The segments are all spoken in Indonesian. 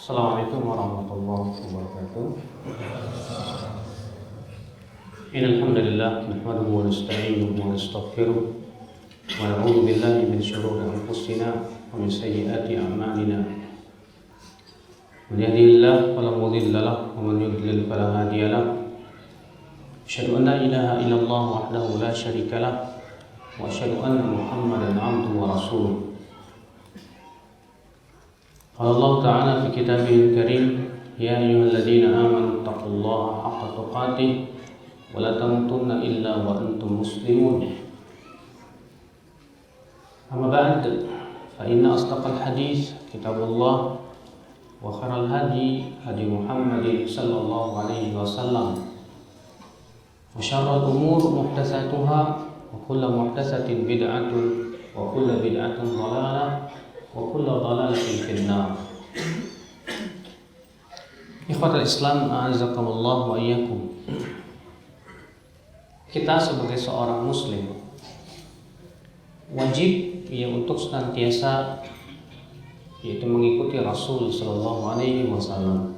Assalamualaikum warahmatullahi wabarakatuh. Innal hamdalillah nahmaduhu wa nasta'inuhu wa nastaghfiruh wa na'udzu billahi min shururi anfusina wa min sayyiati a'malina. Man yahdihillahu fala mudilla lahu wa man yudlil fala hadiya lahu. Asyhadu an la ilaha illallah wahdahu la syarika lahu wa asyhadu anna Muhammadan 'abduhu wa rasuluh. Qala Allah Ta'ala fi kitabihil karim, ya ayyuhalladzina amanu taqullaha haqqa tuqatih wa la tamutunna illa wa antum muslimun. Amma ba'd, fa inna asdaqal hadits kitabullah wa khairal hadi hadi Muhammadin sallallahu alaihi wasallam. Wa syarrul umur muhdatsatuha wa kullu muhdatsatin bid'atun wa kullu bid'atin dhalalah wa kullu dhalalatin finnar. Ikhwatul Islam, a'azzakumullah wa iyyakum. Kita sebagai seorang muslim wajib untuk senantiasa yaitu mengikuti Rasul sallallahu alaihi wasallam.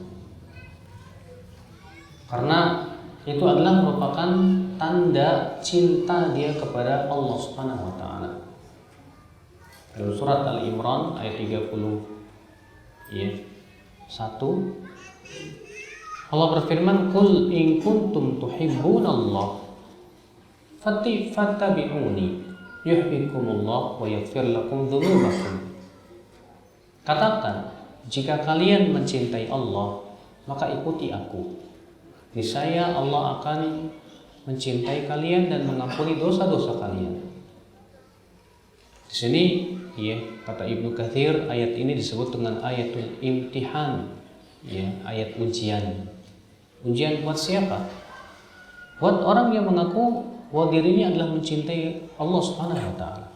Karena itu adalah merupakan tanda cinta dia kepada Allah Subhanahu wa taala. Dalam surat Al-Imran ayat 30 Allah berfirman, "Qul in kuntum tuhibbunallah fattabi'uni yuhibbukumullah wa yaghfir lakum dzunubakum." Katakan, jika kalian mencintai Allah, maka ikuti aku. Niscaya Allah akan mencintai kalian dan mengampuni dosa-dosa kalian. Di sini kata Ibnu Katsir, ayat ini disebut dengan ayatul imtihan, ayat ujian. Ujian buat siapa? Buat orang yang mengaku bahwa dirinya adalah mencintai Allah Subhanahu wa taala.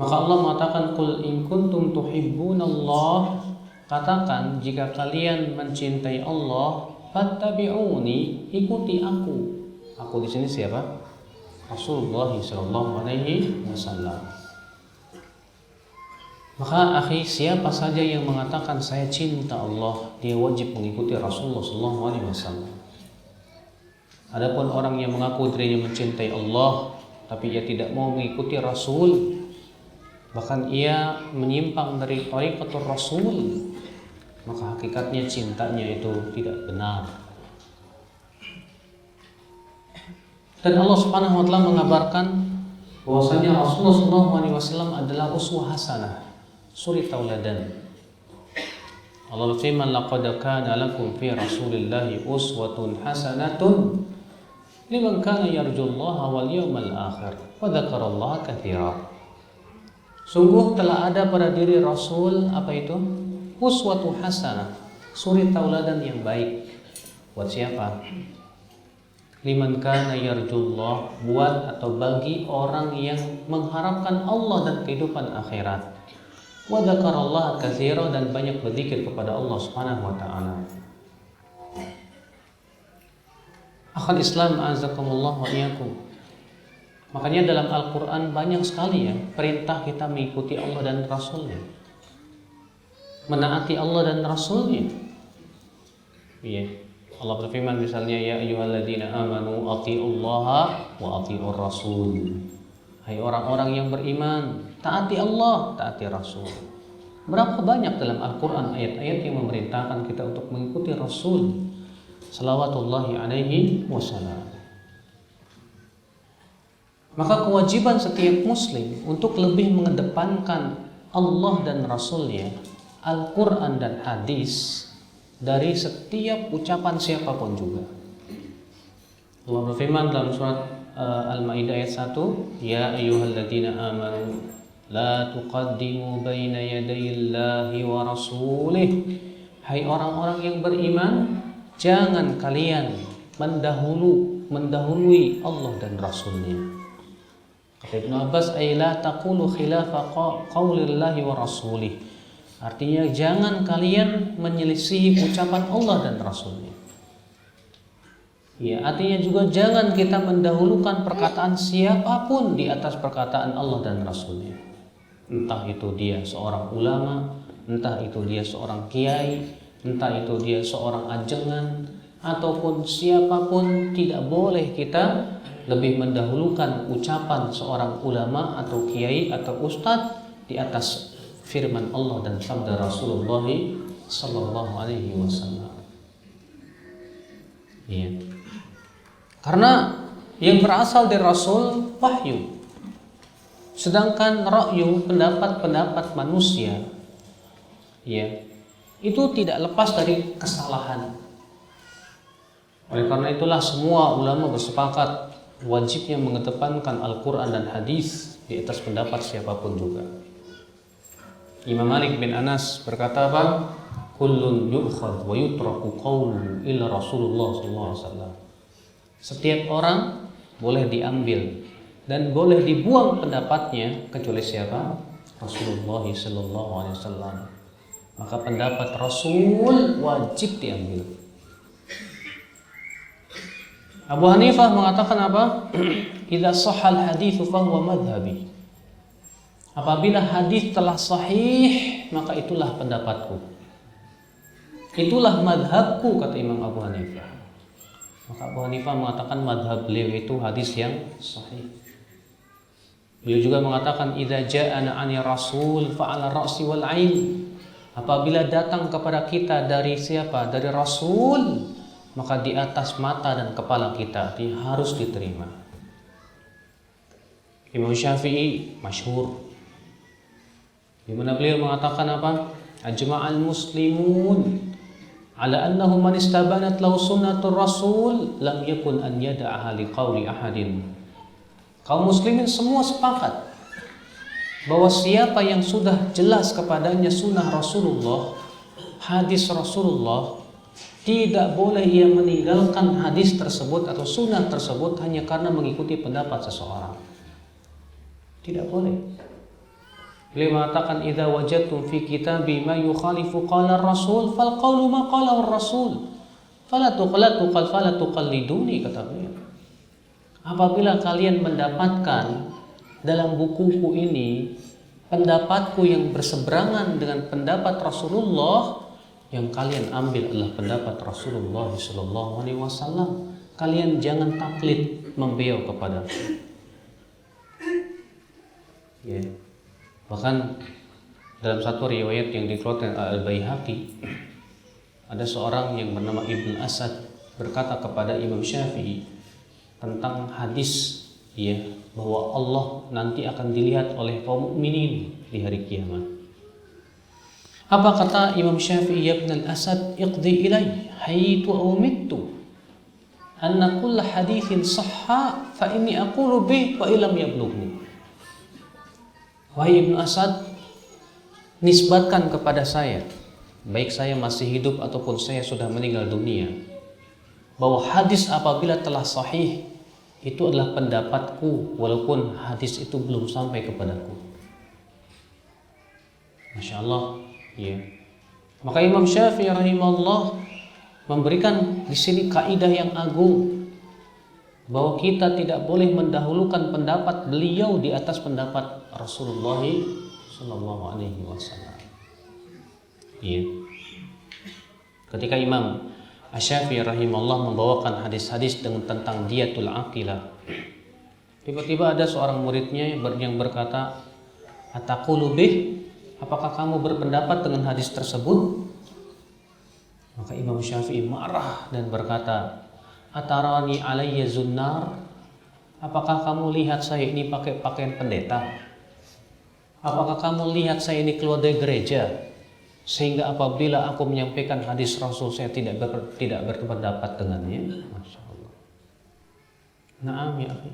Maka Allah mengatakan, "Qul in kuntum tuhibbunallah," katakan jika kalian mencintai Allah, fattabi'uni, ikuti aku. Aku di sini siapa? Rasulullah sallallahu alaihi wasallam. Maka akhi, siapa saja yang mengatakan saya cinta Allah, dia wajib mengikuti Rasulullah sallallahu alaihi wasallam. Adapun orang yang mengaku dirinya mencintai Allah tapi ia tidak mau mengikuti Rasul, bahkan ia menyimpang dari thariqatul Rasul, maka hakikatnya cintanya itu tidak benar. Dan Allah Subhanahu wa taala mengabarkan bahwasanya Rasulullah sallallahu alaihi wasallam adalah uswah hasanah, suri tauladan. Allah berfirman, "Laqad kana lakum fi Rasulillahi uswatun hasanatun liman kana yarjullaha wal yawmal akhir wa dzakarallaha katsiran." Sungguh telah ada pada diri Rasul apa itu? Uswatun hasanah, suri tauladan yang baik. Buat siapa? Liman kana yarjullah, buat atau bagi orang yang mengharapkan Allah dan kehidupan akhirat. Wa dzakarallaha katsiran, dan banyak berzikir kepada Allah Subhanahu wa taala. Akhal Islam, azakumullah wa iyyakum. Makanya dalam Al-Qur'an banyak sekali perintah kita mengikuti Allah dan Rasulnya, menaati Allah dan Rasulnya. Allah berfirman misalnya, ya ayyuhalladzina amanu athi'ullaha wa athi'ur rasul. Hai orang-orang yang beriman, taati Allah, taati Rasul. Berapa banyak dalam Al-Quran ayat-ayat yang memerintahkan kita untuk mengikuti Rasul salawatullahi alaihi wasallam. Maka kewajiban setiap muslim untuk lebih mengedepankan Allah dan Rasulnya, Al-Quran dan hadis, dari setiap ucapan siapapun juga. Allah berfirman dalam surat Al-Maidah ayat 1, ya ayyuhalladzina amanu la tuqaddimu baina yadayillahi wa rasulih. Hai orang-orang yang beriman, jangan kalian mendahului Allah dan Rasulnya. Kata Ibnu Abbas, ay la taqulu khilafa qaulillahi wa rasulih. Artinya jangan kalian menyelisihi ucapan Allah dan Rasulnya. Artinya juga jangan kita mendahulukan perkataan siapapun di atas perkataan Allah dan Rasulnya. Entah itu dia seorang ulama, entah itu dia seorang kiai, entah itu dia seorang ajengan, ataupun siapapun, tidak boleh kita lebih mendahulukan ucapan seorang ulama atau kiai atau ustadz di atas firman Allah dan sabda Rasulullah sallallahu alaihi wasallam. Iya. Karena yang berasal dari Rasul wahyu. Sedangkan ra'yu, pendapat-pendapat manusia, ya, itu tidak lepas dari kesalahan. Oleh karena itulah semua ulama bersepakat wajibnya mengedepankan Al-Quran dan hadis di atas pendapat siapapun juga. Imam Malik bin Anas berkata apa? Kullun yu'khadh wa yutraku qawluhu illa Rasulullah sallallahu alaihi wasallam. Setiap orang boleh diambil dan boleh dibuang pendapatnya kecuali siapa? Rasulullah sallallahu alaihi wasallam. Maka pendapat Rasul wajib diambil. Abu Hanifah mengatakan apa? Idza shahhal hadits fa huwa madhhabi. Apabila hadis telah sahih, maka itulah pendapatku. Itulah madhabku, kata Imam Abu Hanifah. Maka Abu Hanifah mengatakan madhab beliau itu hadis yang sahih. Beliau juga mengatakan idza ja'ana 'ani rasul fa 'ala ra'si wal 'ain. Apabila datang kepada kita dari siapa? Dari Rasul, maka di atas mata dan kepala kita harus diterima. Imam Syafi'i masyhur di mana beliau mengatakan apa? Ajma'al muslimun ala annahu man istabanat lahu sunnatur rasul lam yakun an yada'aha liqauli ahadin. Kaum muslimin semua sepakat bahwa siapa yang sudah jelas kepadanya sunnah Rasulullah, hadis Rasulullah, tidak boleh ia meninggalkan hadis tersebut atau sunnah tersebut hanya karena mengikuti pendapat seseorang. Tidak boleh. Beliau mengatakan idza wajadtum fi kitabi ma yukhalifu qala ar-rasul fal qawlu ma qala ar-rasul fala tuqalliduni, kata beliau. Apabila kalian mendapatkan dalam bukuku ini pendapatku yang berseberangan dengan pendapat Rasulullah, yang kalian ambil adalah pendapat Rasulullah sallallahu alaihi wasallam. Kalian jangan taklid membeliau kepada. Ya. Bahkan dalam satu riwayat yang dikeluarkan Al-Baihaqi, ada seorang yang bernama Ibn Asad berkata kepada Imam Syafi'i tentang hadis, ya, bahwa Allah nanti akan dilihat oleh kaum mukminin di hari kiamat. Apa kata Imam Syafi'i? Ya Ibn al-Asad, iqdi ilai haytu aw mittu anna kull hadithin sahha fa inni aqulu bih wa illam yablughni. Wahai Ibn Asad, nisbatkan kepada saya, baik saya masih hidup ataupun saya sudah meninggal dunia, bahwa hadis apabila telah sahih itu adalah pendapatku walaupun hadis itu belum sampai kepadaku. Masya Allah, ya. Maka Imam Syafi'i rahimahullah memberikan di sini kaidah yang agung bahwa kita tidak boleh mendahulukan pendapat beliau di atas pendapat Rasulullah sallallahu alaihi wasallam. Ya. Ketika Imam Asy-Syafi'i rahimahullah membawakan hadis-hadis tentang diyatul aqilah, tiba-tiba ada seorang muridnya yang berkata, "Ataqulu bih? Apakah kamu berpendapat dengan hadis tersebut?" Maka Imam Syafi'i marah dan berkata, "Atarani alayya zunnar? Apakah kamu lihat saya ini pakai pakaian pendeta? Apakah kamu lihat saya ini keluar dari gereja sehingga apabila aku menyampaikan hadis Rasul saya tidak berpendapat dengannya?" Masya Allah. Naam ya akhi.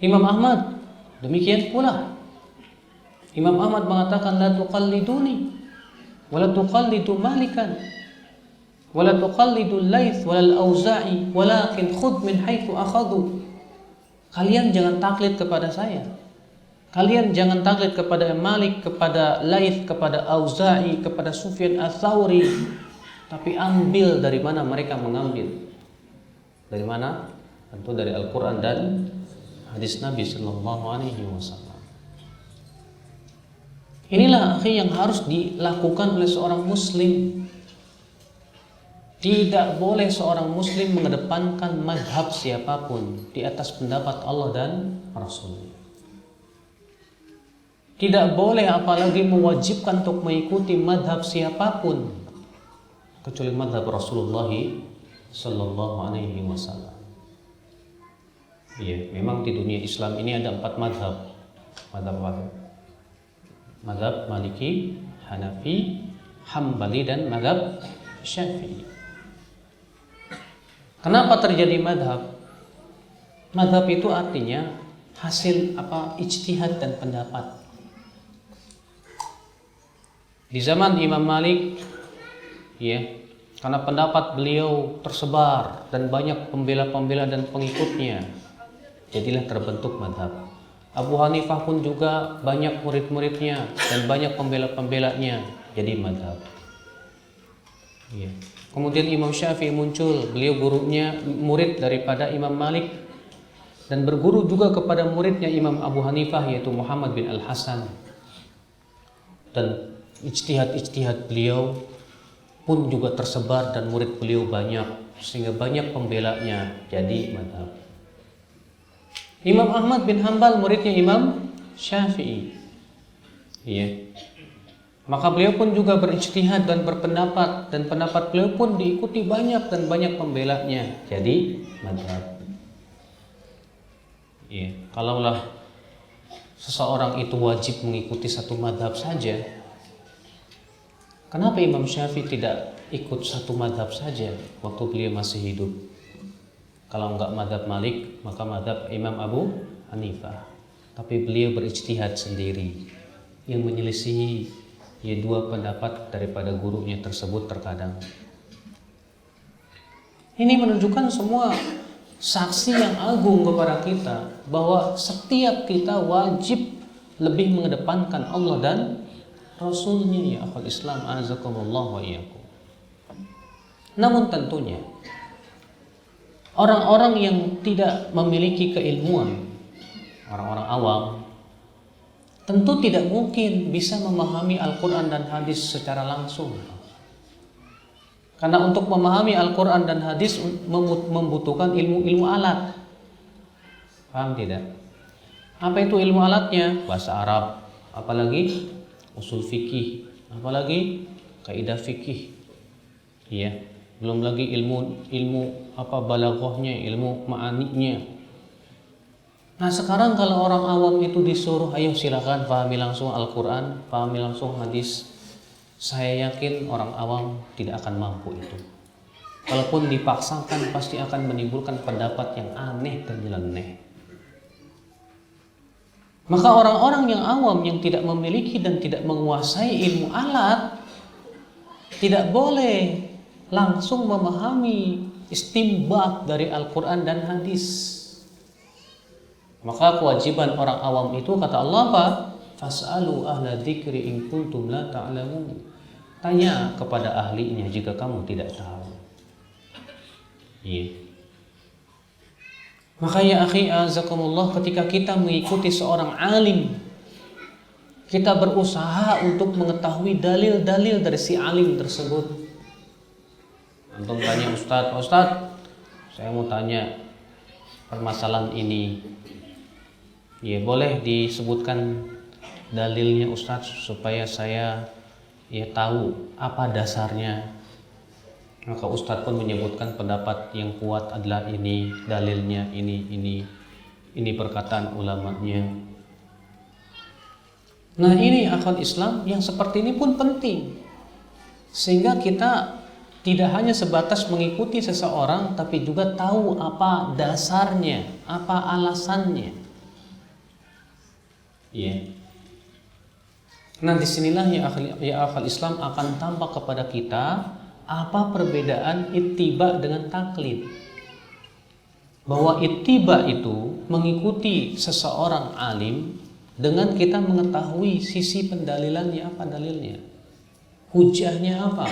Imam Ahmad demikian pula. Imam Ahmad mengatakan la tuqalliduni wa la tuqallidu Malikan wa la tuqallidu Laits wa al-Auza'i walakin khudh min haitsu akhadhu. Kalian jangan taklid kepada saya. Kalian jangan taklid kepada Malik, kepada Laits, kepada Auza'i, kepada Sufyan Ats-Tsauri, tapi ambil dari mana mereka mengambil. Dari mana? Tentu dari Al-Qur'an dan hadis Nabi sallallahu alaihi wasallam. Inilah akhi yang harus dilakukan oleh seorang muslim. Tidak boleh seorang muslim mengedepankan mazhab siapapun di atas pendapat Allah dan Rasul. Tidak boleh apalagi mewajibkan untuk mengikuti mazhab siapapun kecuali mazhab Rasulullah sallallahu alaihi wasallam. Iya, memang di dunia Islam ini ada 4 mazhab. Mazhab apa? Mazhab Maliki, Hanafi, Hambali, dan mazhab Syafi'i. Kenapa terjadi mazhab? Mazhab itu artinya hasil ijtihad dan pendapat. Di zaman Imam Malik, ya, karena pendapat beliau tersebar dan banyak pembela-pembela dan pengikutnya, jadilah terbentuk mazhab. Abu Hanifah pun juga banyak murid-muridnya dan banyak pembela-pembelanya, jadi mazhab. Ya. Kemudian Imam Syafi'i muncul, beliau gurunya murid daripada Imam Malik dan berguru juga kepada muridnya Imam Abu Hanifah yaitu Muhammad bin Al-Hasan. Dan ijtihad beliau pun juga tersebar dan murid beliau banyak sehingga banyak pembelanya, jadi mazhab. Imam Ahmad bin Hanbal muridnya Imam Syafi'i. Iya. Maka beliau pun juga berijtihad dan berpendapat dan pendapat beliau pun diikuti banyak dan banyak pembelanya, jadi mazhab. Iya. Kalaulah seseorang itu wajib mengikuti satu mazhab saja, kenapa Imam Syafi'i tidak ikut satu mazhab saja waktu beliau masih hidup? Kalau enggak mazhab Malik, maka mazhab Imam Abu Hanifah. Tapi beliau berijtihad sendiri yang menyelisihi dua pendapat daripada gurunya tersebut terkadang. Ini menunjukkan semua saksi yang agung kepada kita bahwa setiap kita wajib lebih mengedepankan Allah dan Rasulnya, ya akhwal Islam azakumullah wa iyyakum. Namun tentunya orang-orang yang tidak memiliki keilmuan, orang-orang awam, tentu tidak mungkin bisa memahami Al-Quran dan hadis secara langsung. Karena untuk memahami Al-Quran dan hadis membutuhkan ilmu-ilmu alat. Paham tidak? Apa itu ilmu alatnya? Bahasa Arab, apalagi usul fikih, apalagi kaidah fikih. Iya, belum lagi ilmu balaghahnya, ilmu ma'aninya. Nah, sekarang kalau orang awam itu disuruh, ayo silakan pahami langsung Al-Quran, pahami langsung hadis, saya yakin orang awam tidak akan mampu itu. Kalaupun dipaksakan pasti akan menimbulkan pendapat yang aneh dan nyeleneh. Maka orang-orang yang awam yang tidak memiliki dan tidak menguasai ilmu alat tidak boleh langsung memahami istinbat dari Al-Quran dan hadis. Maka kewajiban orang awam itu kata Allah apa? Fas'alu ahla dzikri in kuntum la ta'lamun. Tanya kepada ahlinya jika kamu tidak tahu. Iya. Maka ya akhi azakumullah, ketika kita mengikuti seorang alim, kita berusaha untuk mengetahui dalil-dalil dari si alim tersebut. Antum tanya Ustadz, saya mau tanya permasalahan ini. Ya, boleh disebutkan dalilnya Ustadz supaya saya tahu apa dasarnya. Maka Ustadz pun menyebutkan pendapat yang kuat adalah ini, dalilnya ini perkataan ulamanya. Nah, ini akal Islam yang seperti ini pun penting, sehingga kita tidak hanya sebatas mengikuti seseorang, tapi juga tahu apa dasarnya, apa alasannya. Ya. Nah, disinilah ya akal Islam akan tampak kepada kita apa perbedaan ittiba dengan taklid. Bahwa ittiba itu mengikuti seseorang alim dengan kita mengetahui sisi pendalilannya, apa dalilnya, hujahnya apa.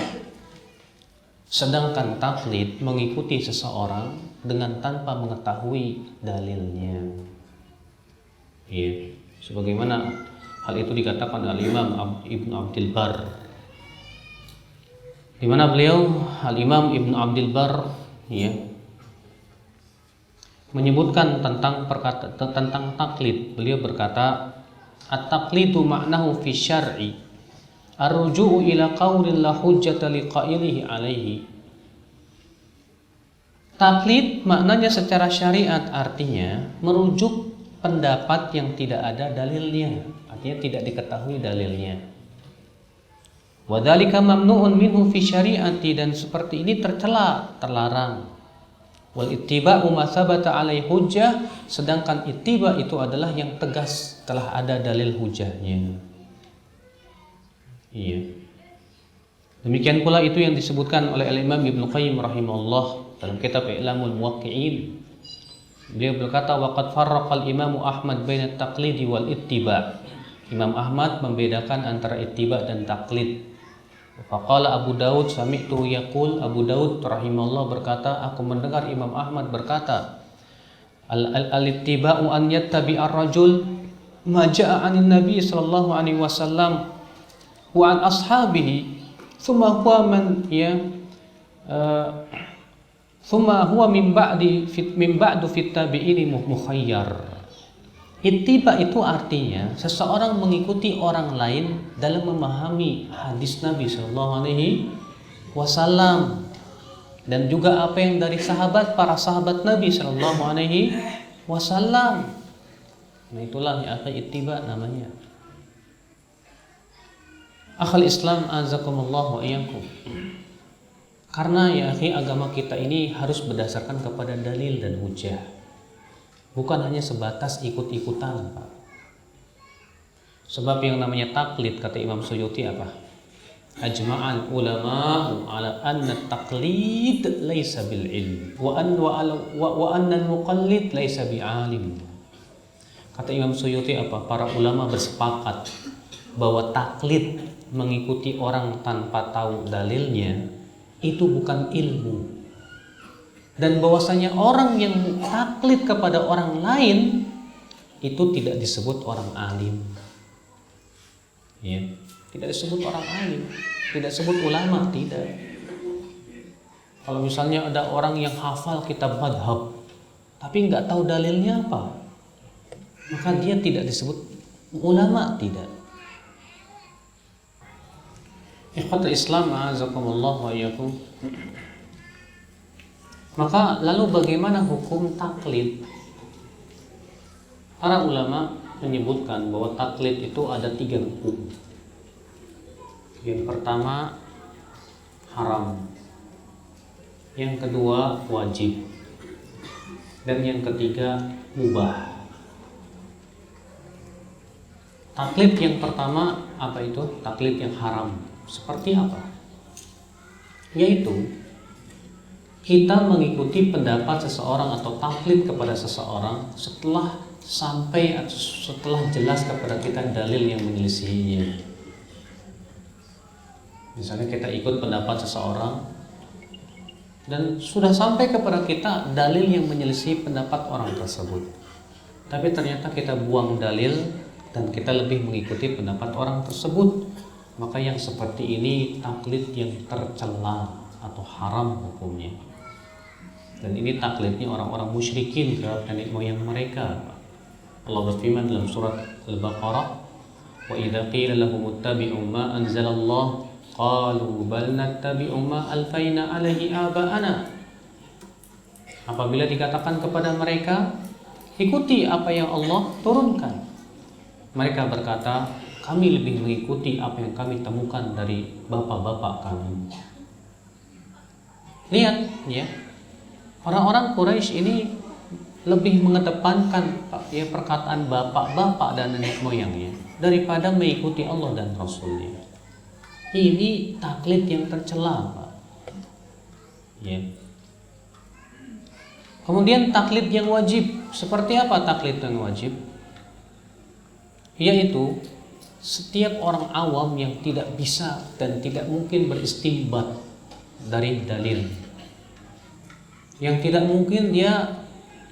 Sedangkan taklid mengikuti seseorang dengan tanpa mengetahui dalilnya. Sebagaimana Hal itu dikatakan oleh Imam Ibn Abdul Bar, di mana beliau Al-Imam Ibn Abdul Bar ya menyebutkan tentang taklid. Beliau berkata, at-taqlidu ma'nahu fi syar'i ar-ruju'u ila qawlin la hujjata liqailihi alaihi. Taklid maknanya secara syariat artinya merujuk pendapat yang tidak ada dalilnya, artinya tidak diketahui dalilnya. Wa dzalika mamnu'un minhu fi syariati, dan seperti ini tercela, terlarang. Wal ittiba'u ma tsabata alai hujjah, sedangkan ittiba itu adalah yang tegas telah ada dalil hujahnya. Iya. Demikian pula itu yang disebutkan oleh Al-Imam Ibnu Qayyim rahimahullah dalam kitab I'lamul Muwaqqi'in. Beliau berkata, waqad farraqal Imam Ahmad baina at-taqlidi wal ittiba. Imam Ahmad membedakan antara ittiba dan taklid. Faqala Abu Daud sami'tu yaqul, Abu Daud rahimahullah berkata, aku mendengar Imam Ahmad berkata, al-ittiba'u an yattabi'ar rajul ma ja'a 'anil nabi sallallahu alaihi wasallam wa an ashabihi thumma huwa man thumma huwa min ba'du fit tabi'ini mukhayyar. Ittiba itu artinya seseorang mengikuti orang lain dalam memahami hadis Nabi Sallallahu Alaihi Wasallam, dan juga apa yang dari para sahabat Nabi Sallallahu Alaihi Wasallam. Nah, itulah yang ittiba namanya. Akhul Islam azakumullah wa iyyakum. Karena ya akhi, agama kita ini harus berdasarkan kepada dalil dan hujah. Bukan hanya sebatas ikut-ikutan, Pak. Sebab yang namanya taklid, kata Imam Suyuti apa? Ajma'al ulama ala anna taklid laisa bil ilm wa anna al-muqallid laisa bi'alim. Kata Imam Suyuti apa? Para ulama bersepakat bahwa taklid, mengikuti orang tanpa tahu dalilnya, itu bukan ilmu. Dan bahwasanya orang yang taklid kepada orang lain itu tidak disebut orang alim. Ya, tidak disebut orang alim, tidak disebut ulama, tidak. Kalau misalnya ada orang yang hafal kitab madhab tapi nggak tahu dalilnya apa, maka dia tidak disebut ulama, tidak. Ikhwatul Islam a'azakumullah wa iyyakum. Maka lalu bagaimana hukum taklid? Para ulama menyebutkan bahwa taklid itu ada 3 hukum. Yang pertama haram, yang kedua wajib, dan yang ketiga mubah. Taklid yang pertama apa itu? Taklid yang haram. Seperti apa? Yaitu kita mengikuti pendapat seseorang atau taklid kepada seseorang setelah jelas kepada kita dalil yang menyelisihinya. Misalnya kita ikut pendapat seseorang dan sudah sampai kepada kita dalil yang menyelisihi pendapat orang tersebut, tapi ternyata kita buang dalil dan kita lebih mengikuti pendapat orang tersebut, maka yang seperti ini taklid yang tercela atau haram hukumnya. Dan ini taklidnya orang-orang musyrikin terhadap nenek moyang mereka. Allah berfirman dalam surat Al-Baqarah, wa idza qila lahum ittabi'u ma anzalallah qalu bal nattabi'u ma alfaina alaihi aba'ana. Apabila dikatakan kepada mereka, ikuti apa yang Allah turunkan, mereka berkata, kami lebih mengikuti apa yang kami temukan dari bapak-bapak kami. Lihat ya, orang-orang Quraisy ini lebih mengedepankan ya perkataan bapak-bapak dan nenek moyangnya daripada mengikuti Allah dan Rasulnya. Ini taklid yang tercela, Pak. Ya. Kemudian taklid yang wajib. Seperti apa taklid yang wajib? Yaitu setiap orang awam yang tidak bisa dan tidak mungkin beristinbat dari dalil, yang tidak mungkin dia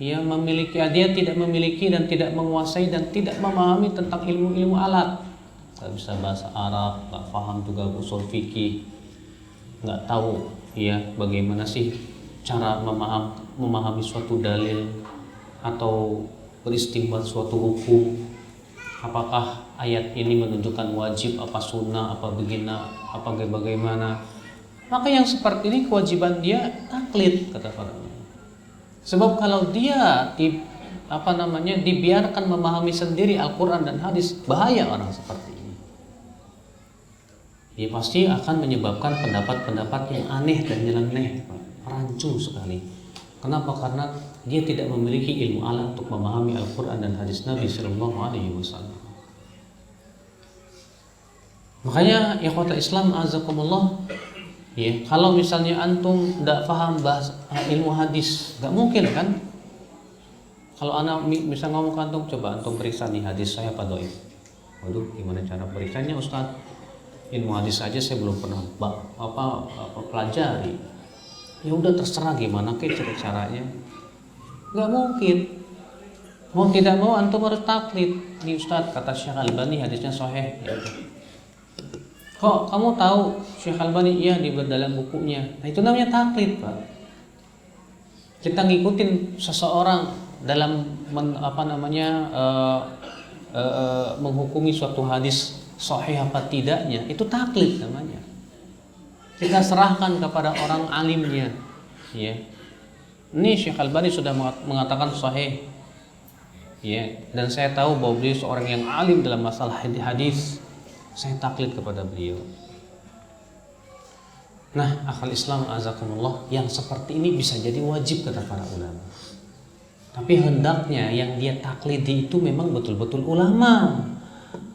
dia tidak memiliki dan tidak menguasai dan tidak memahami tentang ilmu-ilmu alat, nggak bisa bahasa Arab, nggak paham juga usul fikih, nggak tahu ya bagaimana sih cara memahami suatu dalil atau beristinbat suatu hukum, apakah ayat ini menunjukkan wajib, apa sunnah, apa begina, apa bagaimana. Maka yang seperti ini kewajiban dia taklid, kata para ulama. Sebab kalau dia dibiarkan memahami sendiri Al-Quran dan hadis, bahaya orang seperti ini. Dia pasti akan menyebabkan pendapat-pendapat yang aneh dan nyeleneh, rancu sekali. Kenapa? Karena dia tidak memiliki ilmu alat untuk memahami Al-Quran dan hadis Nabi Sallallahu Alaihi Wasallam. Makanya ikhwatul Islam azakumullah, ya, kalau misalnya antum tidak paham bahasa ilmu hadis, nggak mungkin kan? Kalau anak bisa ngomong ke antum, coba antum periksa nih hadis saya apa doib. Waduh, gimana cara periksanya Ustaz? Ilmu hadis saja saya belum pernah pelajari. Ya udah terserah gimana caranya. Nggak mungkin. Mau tidak mau antum harus taklid. Nih Ustaz, kata Syekh Albani hadisnya sahih. Ya. Kok kamu tahu Syekh Albani? Iya, di dalam bukunya. Nah, itu namanya taklid, Pak. Kita ngikutin seseorang dalam menghukumi suatu hadis sahih apa tidaknya, itu taklid namanya. Kita serahkan kepada orang alimnya, ya. Ini Syekh Albani sudah mengatakan sahih, ya, dan saya tahu bahwa beliau seorang yang alim dalam masalah hadis. Saya taklid kepada beliau. Nah, akal Islam azakumullah, yang seperti ini bisa jadi wajib kata para ulama. Tapi hendaknya yang dia taklidi itu memang betul-betul ulama,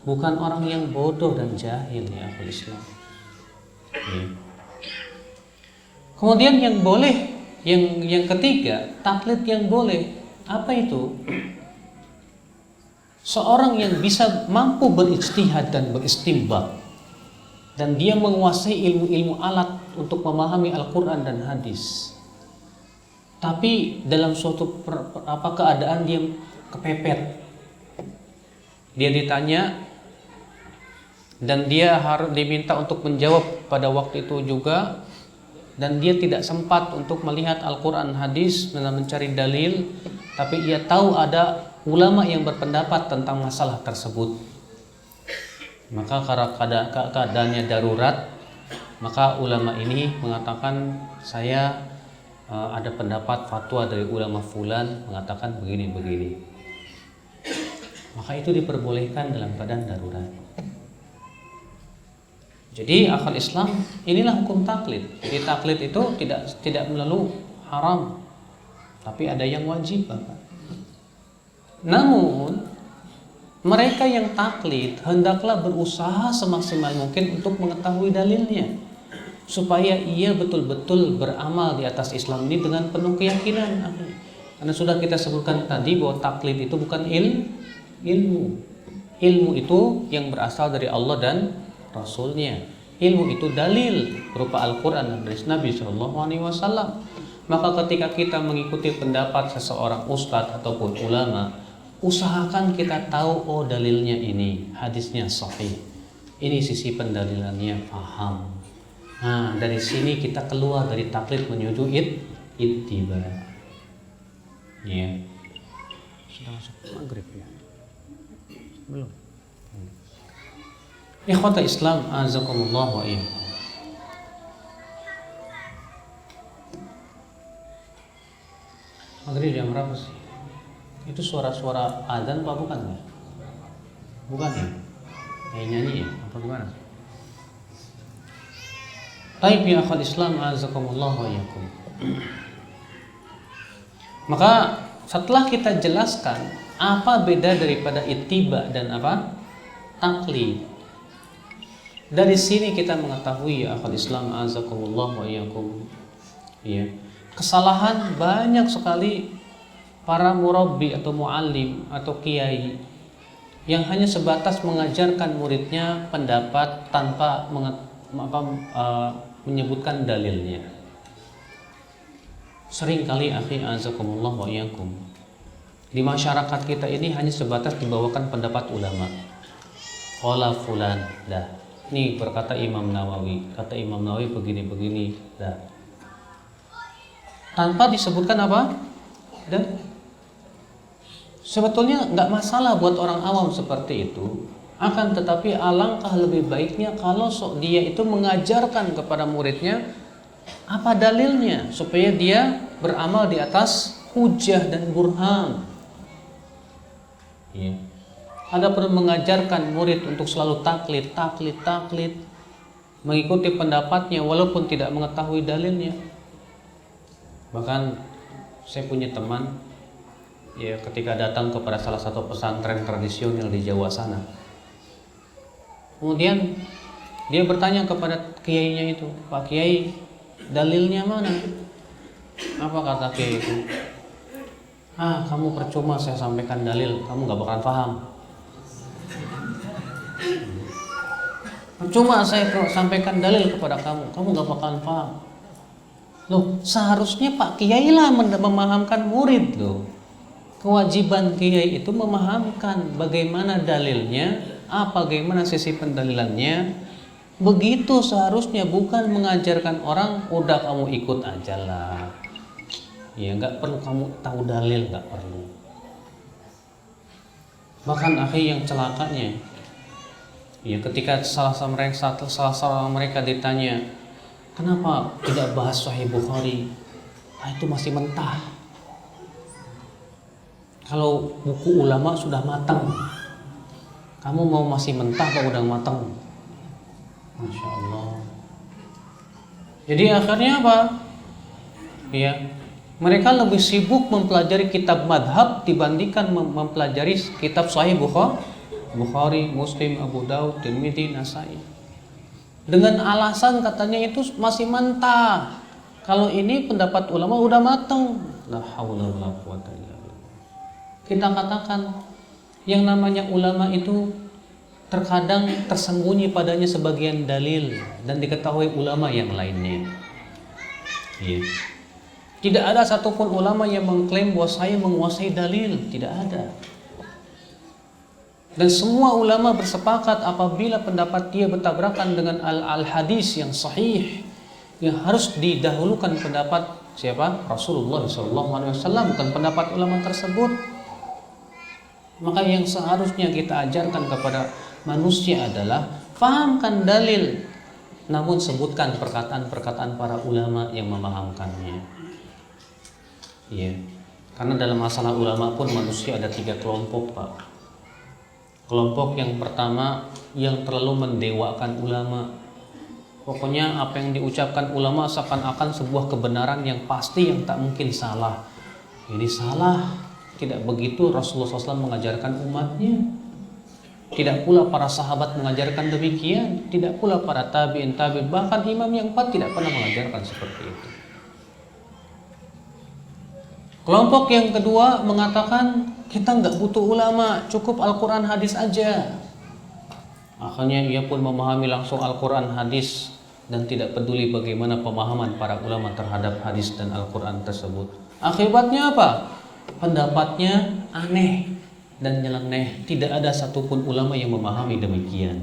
bukan orang yang bodoh dan jahil, ya akal Islam. Kemudian yang boleh, yang ketiga, taklid yang boleh, apa itu? Seorang yang bisa mampu berijtihad dan beristinbat, dan dia menguasai ilmu-ilmu alat untuk memahami Al-Quran dan hadis, tapi dalam suatu keadaan dia kepepet, dia ditanya dan dia harus diminta untuk menjawab pada waktu itu juga, dan dia tidak sempat untuk melihat Al-Quran hadis dan mencari dalil, tapi ia tahu ada ulama yang berpendapat tentang masalah tersebut. Maka karena keadaannya darurat, maka ulama ini mengatakan, saya ada pendapat fatwa dari ulama fulan mengatakan begini-begini. Maka itu diperbolehkan dalam keadaan darurat. Jadi akal Islam, inilah hukum taklid. Jadi taklid itu tidak melulu haram, tapi ada yang wajib, Bapak. Namun mereka yang taklid hendaklah berusaha semaksimal mungkin untuk mengetahui dalilnya, supaya ia betul-betul beramal di atas Islam ini dengan penuh keyakinan. Karena sudah kita sebutkan tadi bahwa taklid itu bukan ilmu. Ilmu itu yang berasal dari Allah dan Rasulnya. Ilmu itu dalil berupa Al-Quran dan hadis Nabi SAW. Maka ketika kita mengikuti pendapat seseorang ustadz ataupun ulama, usahakan kita tahu, oh dalilnya ini, hadisnya sahih, ini sisi pendalilannya paham. Nah, dari sini kita keluar dari taklid menuju ittiba. Ya. Sudah masuk maghrib ya? Belum. Ikhwata Islam azakumullah wa iyyakum. Maghrib jam berapa sih? Itu suara-suara azan apa bukan ya? Bukan ya? Kayak nyanyi ya? Apa gimana? Taib ya akhal Islam azakumullah wa iyyakum. Maka setelah kita jelaskan apa beda daripada ittiba dan apa? Taklid. Dari sini kita mengetahui ya akhal Islam azakumullah wa iyyakum. Ya. Kesalahan banyak sekali para murabbi atau muallim atau kiai yang hanya sebatas mengajarkan muridnya pendapat tanpa menyebutkan dalilnya. Sering kali akhi azakumullah wa iyyakum, Di masyarakat kita ini hanya sebatas dibawakan pendapat ulama. Qala fulan, dah. Nih berkata Imam Nawawi, kata Imam Nawawi begini-begini, dah. Tanpa disebutkan apa? Dan sebetulnya nggak masalah buat orang awam seperti itu. Akan tetapi alangkah lebih baiknya kalau dia itu mengajarkan kepada muridnya apa dalilnya supaya dia beramal di atas hujah dan burhan. Ya. Ada perlu mengajarkan murid untuk selalu taklid, mengikuti pendapatnya walaupun tidak mengetahui dalilnya. Bahkan saya punya teman, ya, ketika datang kepada salah satu pesantren tradisional di Jawa sana, kemudian dia bertanya kepada kiainya itu, Pak Kiai, dalilnya mana? Apa kata kiai itu? Kamu percuma saya sampaikan dalil, kamu gak bakalan paham. Percuma saya sampaikan dalil kepada kamu, kamu gak bakalan paham. Loh, seharusnya Pak Kiai lah memahamkan murid loh. Kewajiban Kiai itu memahamkan bagaimana dalilnya, bagaimana sisi pendalilannya. Begitu seharusnya, bukan mengajarkan orang, udah kamu ikut aja lah. Ya, nggak perlu kamu tahu dalil, nggak perlu. Bahkan yang celakanya, ya, ketika salah seorang mereka ditanya, kenapa tidak bahas Sahih Bukhari? Itu masih mentah. Kalau buku ulama sudah matang, kamu mau masih mentah atau udah matang? Masya Allah. Jadi akhirnya apa? Ya, mereka lebih sibuk mempelajari kitab madhab dibandingkan mempelajari kitab Sahih Bukhari, Muslim, Abu Daud, Tirmidzi, Nasai. Dengan alasan katanya itu masih mentah. Kalau ini pendapat ulama udah matang. La haula wala quwata illa billah. Kita katakan yang namanya ulama itu terkadang tersembunyi padanya sebagian dalil dan diketahui ulama yang lainnya. Ya. Tidak ada satupun ulama yang mengklaim bahwa saya menguasai dalil, tidak ada. Dan semua ulama bersepakat apabila pendapat dia bertabrakan dengan al-hadis yang sahih, yang harus didahulukan pendapat siapa? Rasulullah SAW, bukan pendapat ulama tersebut. Maka yang seharusnya kita ajarkan kepada manusia adalah fahamkan dalil, namun sebutkan perkataan-perkataan para ulama yang memahamkannya. Ya, karena dalam masalah ulama pun manusia ada 3 kelompok, Pak. Kelompok yang pertama yang terlalu mendewakan ulama. Pokoknya apa yang diucapkan ulama seakan-akan sebuah kebenaran yang pasti, yang tak mungkin salah. Ini salah. Tidak begitu Rasulullah SAW mengajarkan umatnya. Tidak pula para sahabat mengajarkan demikian. Tidak pula para tabi'in, bahkan imam yang 4 tidak pernah mengajarkan seperti itu. Kelompok yang kedua mengatakan kita nggak butuh ulama, cukup Al-Quran hadis aja. Akhirnya ia pun memahami langsung Al-Quran hadis dan tidak peduli bagaimana pemahaman para ulama terhadap hadis dan Al-Quran tersebut. Akibatnya apa? Pendapatnya aneh dan nyeleneh. Tidak ada satupun ulama yang memahami demikian.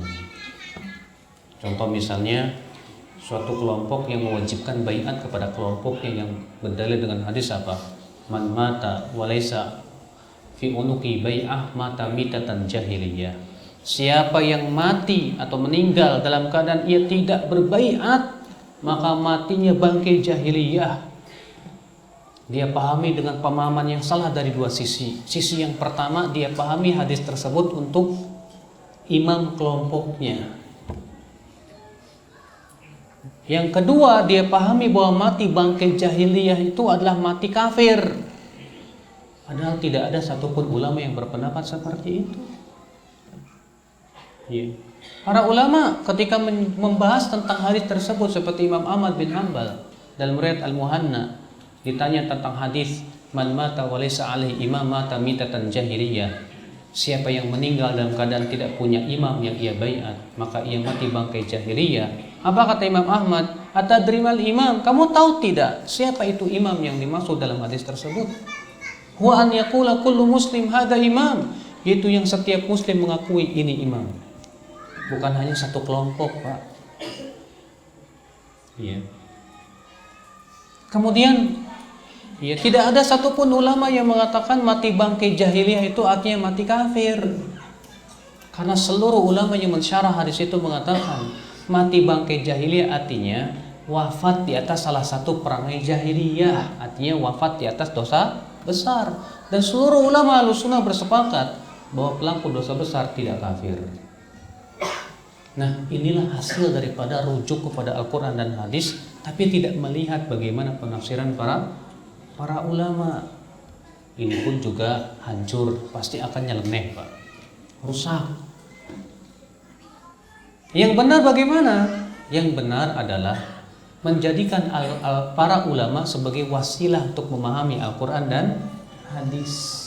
Contoh misalnya suatu kelompok yang mewajibkan baiat kepada kelompoknya yang berdalil dengan hadis apa? Man mata walaysa fi unuki bai'ah mata mitatan jahiliyah. Siapa yang mati atau meninggal dalam keadaan ia tidak berbaiat, maka matinya bangkai jahiliyah. Dia pahami dengan pemahaman yang salah dari 2 sisi. Sisi yang pertama, dia pahami hadis tersebut untuk imam kelompoknya. Yang kedua, dia pahami bahwa mati bangkai jahiliyah itu adalah mati kafir. Padahal tidak ada satupun ulama yang berpendapat seperti itu. Ya. Para ulama ketika membahas tentang hadis tersebut, seperti Imam Ahmad bin Hanbal dalam riwayat Al-Muhanna, ditanya tentang hadis man mata walaysa alaihi imam mata mitatan jahiliyah. Siapa yang meninggal dalam keadaan tidak punya imam yang ia baiat, maka ia mati bangkai jahiliyah. Apa kata Imam Ahmad? Atadrimal imam, kamu tahu tidak siapa itu imam yang dimaksud dalam hadis tersebut? Huwa an yaqula kullu muslim hada imam, yaitu yang setiap muslim mengakui ini imam. Bukan hanya satu kelompok, Pak. Ya. Kemudian ya, tidak ada satupun ulama yang mengatakan mati bangkai jahiliyah itu artinya mati kafir. Karena seluruh ulama yang mensyarah hadis itu mengatakan mati bangkai jahiliyah artinya wafat di atas salah satu perangai jahiliyah, artinya wafat di atas dosa besar. Dan seluruh ulama Ahlussunnah bersepakat bahwa pelaku dosa besar tidak kafir. Nah, inilah hasil daripada rujuk kepada Al-Quran dan hadis, tapi tidak melihat bagaimana penafsiran para ulama. Ini pun juga hancur, pasti akan nyeleneh, Pak. Rusak. Yang benar bagaimana? Yang benar adalah menjadikan para ulama sebagai wasilah untuk memahami Al-Quran dan hadis.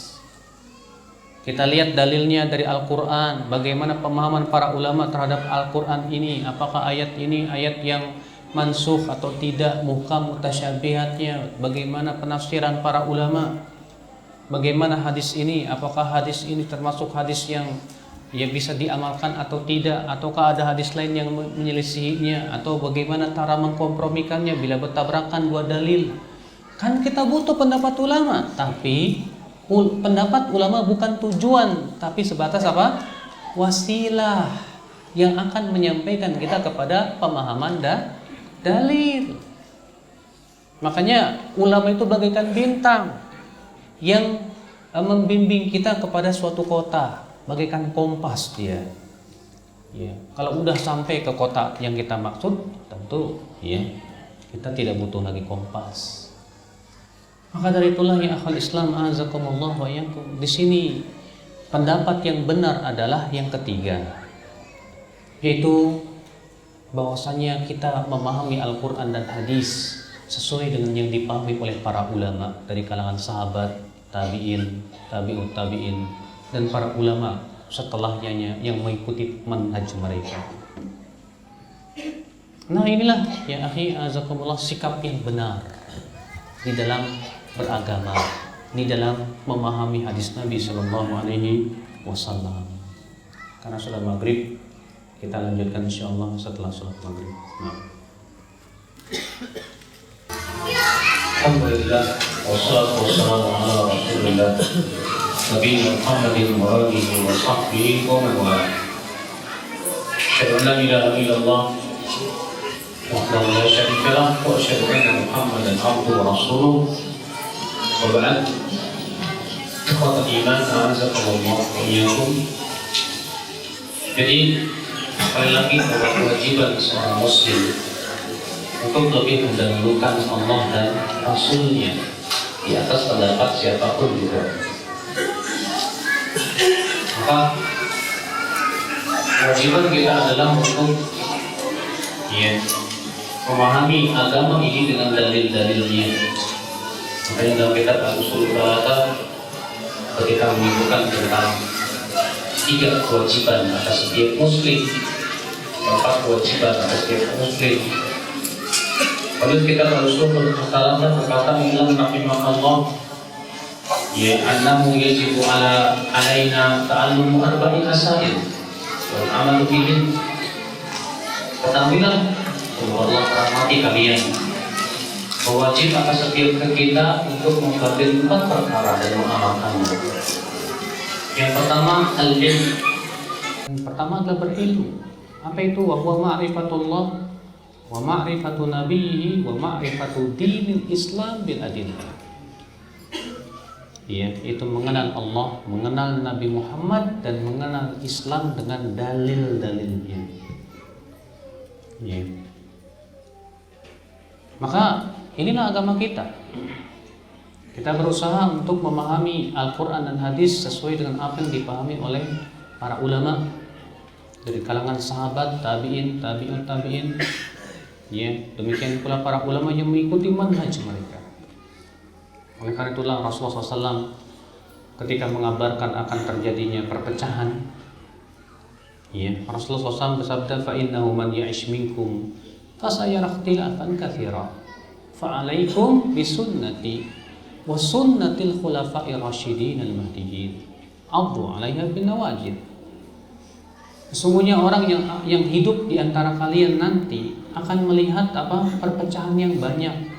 Kita lihat dalilnya dari Al-Quran, bagaimana pemahaman para ulama terhadap Al-Quran ini. Apakah ayat ini ayat yang mansukh atau tidak, muhkam mutasyabihatnya, bagaimana penafsiran para ulama. Bagaimana hadis ini, apakah hadis ini termasuk hadis yang ya bisa diamalkan atau tidak, ataukah ada hadis lain yang menyelisihinya, atau bagaimana cara mengkompromikannya bila bertabrakan dua dalil. Kan kita butuh pendapat ulama, tapi pendapat ulama bukan tujuan, tapi sebatas apa? Wasilah yang akan menyampaikan kita kepada pemahaman dalil. Makanya ulama itu bagaikan bintang yang membimbing kita kepada suatu kota, bagaikan kompas dia. Ya, kalau udah sampai ke kota yang kita maksud, tentu ya kita tidak butuh lagi kompas. Maka dari itulah ya akhwal Islam azakumullah wa iyyakum, di sini pendapat yang benar adalah yang ketiga, yaitu bahwasanya kita memahami Al-Quran dan hadis sesuai dengan yang dipahami oleh para ulama dari kalangan sahabat, tabi'in, tabi'ut tabi'in, dan para ulama setelahnya yang mengikuti manhaj mereka. Nah, inilah ya akhi azakumullah sikap yang benar di dalam beragama, di dalam memahami hadis Nabi Sallallahu Alaihi Wasallam. Karena sudah maghrib, kita lanjutkan insyaallah setelah sholat maghrib. Alhamdulillah, wassalatu wassalamu ala rasulillah Nabi Muhammadin wa alihi wa sahbihi wa man walah. Asyhadu an la ilaha illallah wahdahu la syarika lah wa asyhadu anna Muhammadan abduhu wa rasuluh. Wa ba'd. Ikhwatul iman, a'azakumullah wa iyyakum. Jadi sekali lagi kewajiban seorang muslim untuk lebih mendahulukan Allah dan Rasulnya di atas pendapat siapapun juga. Maka kewajiban kita adalah untuk memahami agama ini dengan dalil-dalilnya. Makanya dalam kitab Al-Ushul Thalatha ketika menyebutkan tentang 3 kewajiban atas setiap muslim, 4 kewajiban atas setiap muslim. Lalu kita Al-Ushul Thalatha berkata ilam rahimakallah, ya annahu yajibu alaina ta'allumu arba'i masail wal amalu bihim. Ketahuilah bahwa Allah merahmati kalian, wajib atas setiap kita untuk mempelajari 4 perkara dan mengamalkannya. Yang pertama al-ilm. Yang pertama adalah berilmu. Apa itu? Wa huwa ma'rifatullah wa ma'rifatu nabiyhi wa ma'rifatu dinil Islam bil adillah. Ya, itu mengenal Allah, mengenal Nabi Muhammad, dan mengenal Islam dengan dalil-dalilnya. Ya. Maka inilah agama kita. Kita berusaha untuk memahami Al-Quran dan hadis sesuai dengan apa yang dipahami oleh para ulama dari kalangan sahabat, tabi'in, tabi'ut tabi'in. Ya, demikian pula para ulama yang mengikuti manhaj mereka. Oleh karena itulah Rasulullah SAW ketika mengabarkan akan terjadinya perpecahan, ya, Rasulullah SAW bersabda, fa innahu man ya'ish minkum fasayara ikhtilafan katsira fa alaikum bisunnati wa sunnatil khulafa'ir rasyidin al-mahdiyyin. 'addu 'alaiha bin nawajid. Sesungguhnya orang yang hidup di antara kalian nanti akan melihat perpecahan yang banyak.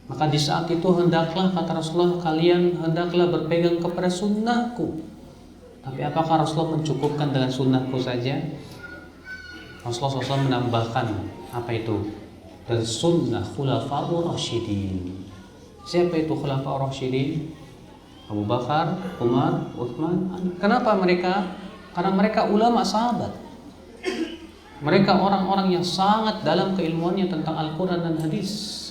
Maka di saat itu hendaklah, kata Rasulullah, kalian hendaklah berpegang kepada sunnahku. Tapi apakah Rasulullah mencukupkan dengan sunnahku saja? Rasulullah SAW menambahkan apa itu? Dan sunnah khulafa'ur rasyidin. Siapa itu khulafa'ur rasyidin? Abu Bakar, Umar, Utsman. Kenapa mereka? Karena mereka ulama sahabat. Mereka orang-orang yang sangat dalam keilmuannya tentang Al-Quran dan hadis.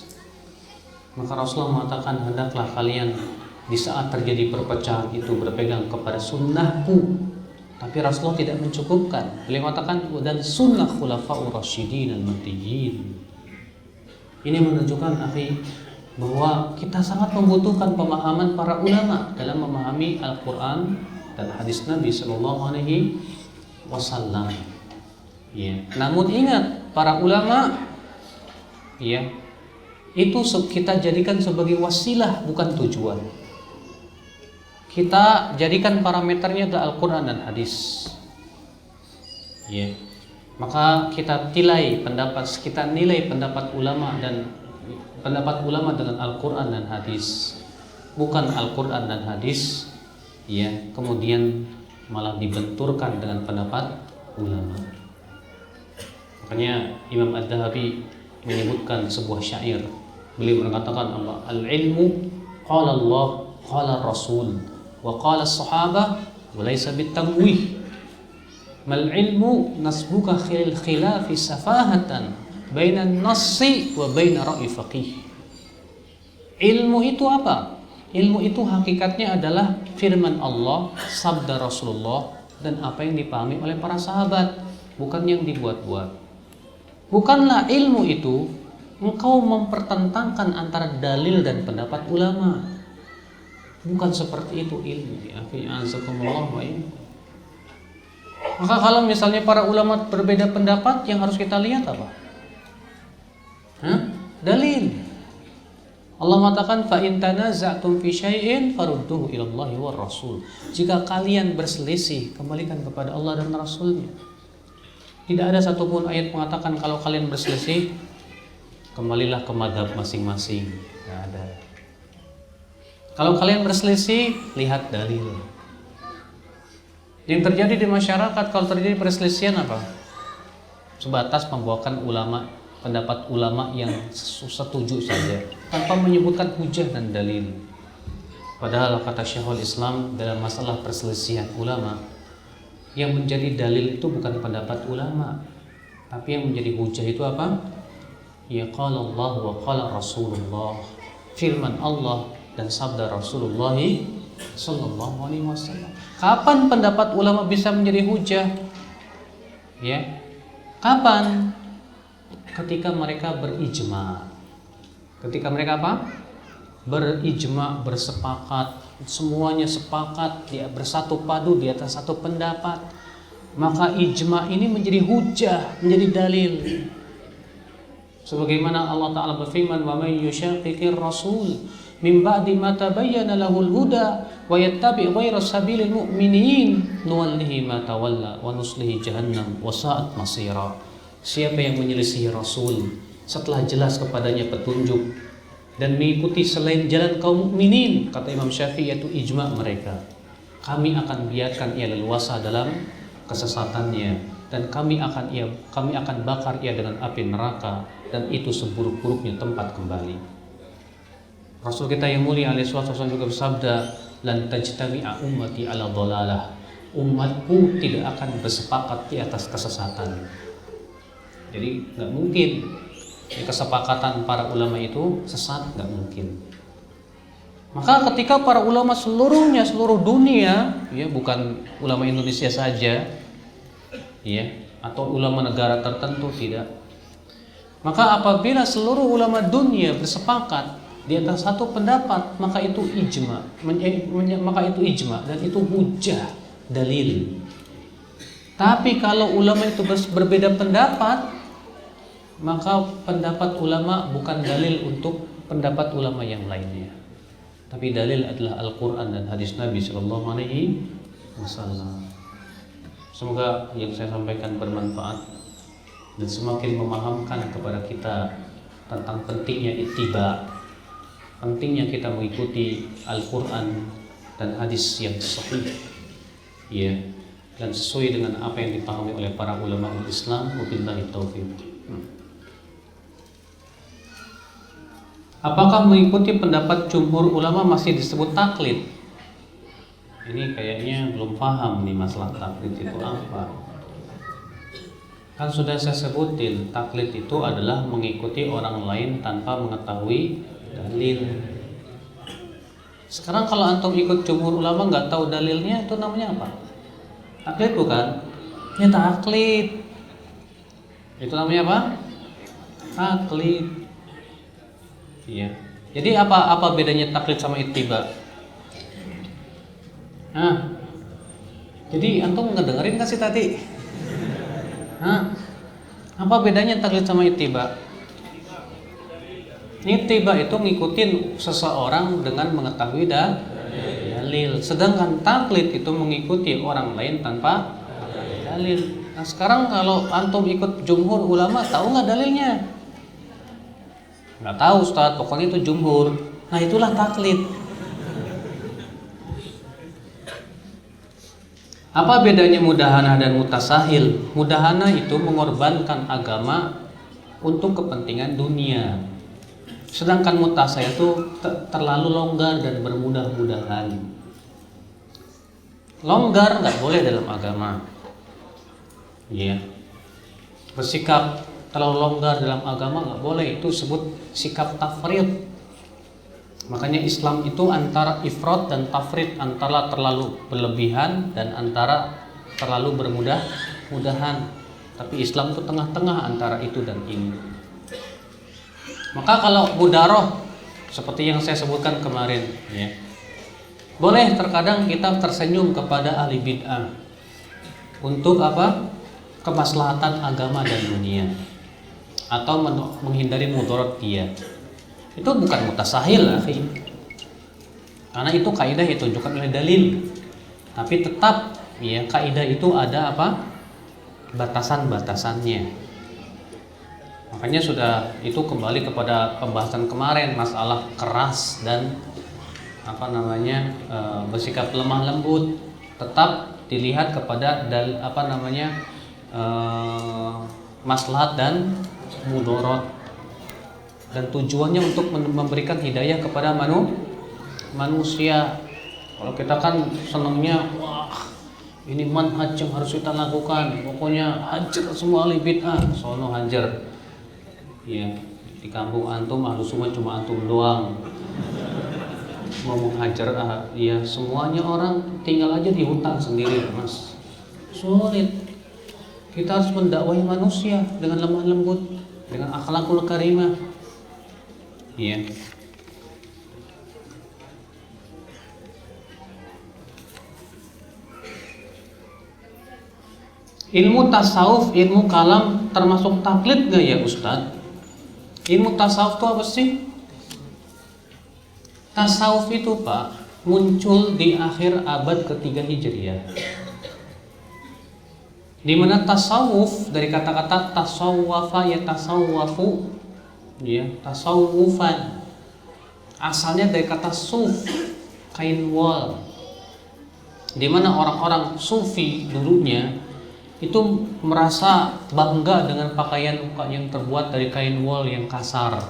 Maka Rasulullah mengatakan, hendaklah kalian di saat terjadi perpecahan itu berpegang kepada sunnahku. Tapi Rasulullah tidak mencukupkan. Beliau mengatakan, dan sunnah khulafa'ur rasyidin al-mahdiyyin. Ini menunjukkan bahwa kita sangat membutuhkan pemahaman para ulama dalam memahami Al-Quran dan hadis Nabi Sallallahu Alaihi Wasallam. Ya. Namun ingat, para ulama, ya, itu kita jadikan sebagai wasilah, bukan tujuan. Kita jadikan parameternya adalah Al-Quran dan hadis. Ya. Maka kita nilai pendapat ulama dengan Al-Quran dan hadis, bukan Al-Quran dan hadis, ya, kemudian malah dibenturkan dengan pendapat ulama. Makanya Imam Ad-Dhahabi menyebutkan sebuah syair. Beliau mengatakan, al-ilmu qala Allah qala Rasul wa qala as-sahabah wa laysa bitamwih. Mal ilmu nasbuka khilal khilafi safahatan bainan nassi wa baina ra'i faqih. Ilmu itu apa? Ilmu itu hakikatnya adalah firman Allah, sabda Rasulullah, dan apa yang dipahami oleh para sahabat, bukan yang dibuat-buat. Bukanlah ilmu itu engkau mempertentangkan antara dalil dan pendapat ulama. Bukan seperti itu ilmu. Ya, azakumullah wa iyyakum. Maka kalau misalnya para ulama berbeda pendapat, yang harus kita lihat apa? Dalil. Allah mengatakan, fa in tanaza'tum fi syai'in farudduhu ila Allahi war Rasul. Jika kalian berselisih, kembalikan kepada Allah dan Rasulnya. Tidak ada satupun ayat mengatakan kalau kalian berselisih, kembalilah ke mazhab masing-masing. Tidak ada. Kalau kalian berselisih, lihat dalil. Yang terjadi di masyarakat kalau terjadi perselisihan apa? Sebatas membawakan pendapat ulama yang setuju saja, tanpa menyebutkan hujah dan dalil. Padahal kata Syekhul Islam dalam masalah perselisihan ulama, yang menjadi dalil itu bukan pendapat ulama, tapi yang menjadi hujah itu apa? Ya qala Allah wa qala Rasulullah, firman Allah dan sabda Rasulullah Sallallahu Alaihi Wasallam. Kapan pendapat ulama bisa menjadi hujah? Ya, kapan? Ketika mereka berijma. Ketika mereka apa? Berijma, bersepakat, semuanya sepakat, dia bersatu padu di atas satu pendapat. Maka ijma ini menjadi hujah, menjadi dalil. Sebagaimana Allah Ta'ala berfirman, wa may yushaqiqir rasul min ba'di ma tabayyana lahul huda wa yattabi' ghayra sabilil mu'minin nuwallihi ma tawalla wa nuslihi jahannam wa sa'at masira. Siapa yang menyelisihi Rasul setelah jelas kepadanya petunjuk dan mengikuti selain jalan kaum mukminin, kata Imam Syafi'i, yaitu ijma mereka, kami akan biarkan ia leluasa dalam kesesatannya dan kami akan bakar ia dengan api neraka, dan itu seburuk-buruknya tempat kembali. Rasul kita yang mulia alaihi wasallam juga bersabda, lan tajtami'a ummati ala dhalalah. Umatku tidak akan bersepakat di atas kesesatan. Jadi nggak mungkin kesepakatan para ulama itu sesat, nggak mungkin. Maka ketika para ulama seluruh dunia, ya, bukan ulama Indonesia saja, ya, atau ulama negara tertentu, tidak. Maka apabila seluruh ulama dunia bersepakat di atas satu pendapat, maka itu ijma, dan itu hujah, dalil. Tapi kalau ulama itu berbeda pendapat, maka pendapat ulama bukan dalil untuk pendapat ulama yang lainnya. tapi dalil adalah Al-Quran dan hadis Nabi Sallallahu Alaihi Wasallam. Semoga yang saya sampaikan bermanfaat dan semakin memahamkan kepada kita tentang pentingnya ittiba, pentingnya kita mengikuti Al-Quran dan hadis yang sahih, ya, dan sesuai dengan apa yang dipahami oleh para ulama Islam. Wabillahi taufiq. Apakah mengikuti pendapat jumhur ulama masih disebut taklid? Ini kayaknya belum paham nih masalah taklid itu apa. Kan sudah saya sebutin, taklid itu adalah mengikuti orang lain tanpa mengetahui dalil. Sekarang kalau antum ikut jumhur ulama nggak tahu dalilnya, itu namanya apa? Taklid bukan? Ya taklid. Itu namanya apa? Taklid. Iya. Jadi apa bedanya taklid sama ittiba? Jadi antum ngedengerin nggak sih tadi? Apa bedanya taklid sama ittiba? Ittiba itu ngikutin seseorang dengan mengetahui dalil, sedangkan taklid itu mengikuti orang lain tanpa dalil. Nah sekarang kalau antum ikut jumhur ulama, tahu nggak dalilnya? Nggak tahu Ustaz, pokoknya itu jumhur. Nah itulah taklid. Apa bedanya mudahana dan mutasahil? Mudahana itu mengorbankan agama untuk kepentingan dunia, sedangkan mutasahil itu terlalu longgar dan bermudah-mudahan. Longgar nggak boleh dalam agama, ya. Bersikap terlalu longgar dalam agama nggak boleh, itu sebut sikap tafrid. Makanya Islam itu antara ifrat dan tafrid, antara terlalu berlebihan dan antara terlalu bermudah-mudahan. Tapi Islam itu tengah-tengah antara itu dan ini. Maka kalau mudaroh seperti yang saya sebutkan kemarin, ya, boleh terkadang kita tersenyum kepada ahli bid'ah untuk apa? Kemaslahatan agama dan dunia, atau menghindari mudarat dia. Itu bukan mutasahil, akhi. Karena itu kaidah yang ditunjukkan oleh dalil. Tapi tetap, ya, kaidah itu ada apa? Batasan-batasannya. Makanya sudah itu kembali kepada pembahasan kemarin, masalah keras dan bersikap lemah lembut. Tetap dilihat kepada maslahat dan mudarat, dan tujuannya untuk memberikan hidayah kepada manusia. Kalau kita kan senangnya, wah ini manhaj yang harus kita lakukan, pokoknya hajar semua ahli bid'ah, sono hajar. Ya, di kampung antum ahlu semua cuma antum doang. Mau menghajar, ya semuanya orang tinggal aja di hutan sendiri, Mas. Sulit. Kita harus mendakwahi manusia dengan lemah lembut, dengan akhlakul karimah. Iya. Ilmu tasawuf, ilmu kalam termasuk taklid gak ya Ustaz? Ilmu tasawuf itu apa sih? Tasawuf itu Pak muncul di akhir abad ketiga Hijriah. Di mana tasawuf dari kata-kata tasawwafa ya tasawwafu, ya, tasawufan, asalnya dari kata suf, kain wol, di mana orang-orang sufi dulunya itu merasa bangga dengan pakaian yang terbuat dari kain wol yang kasar.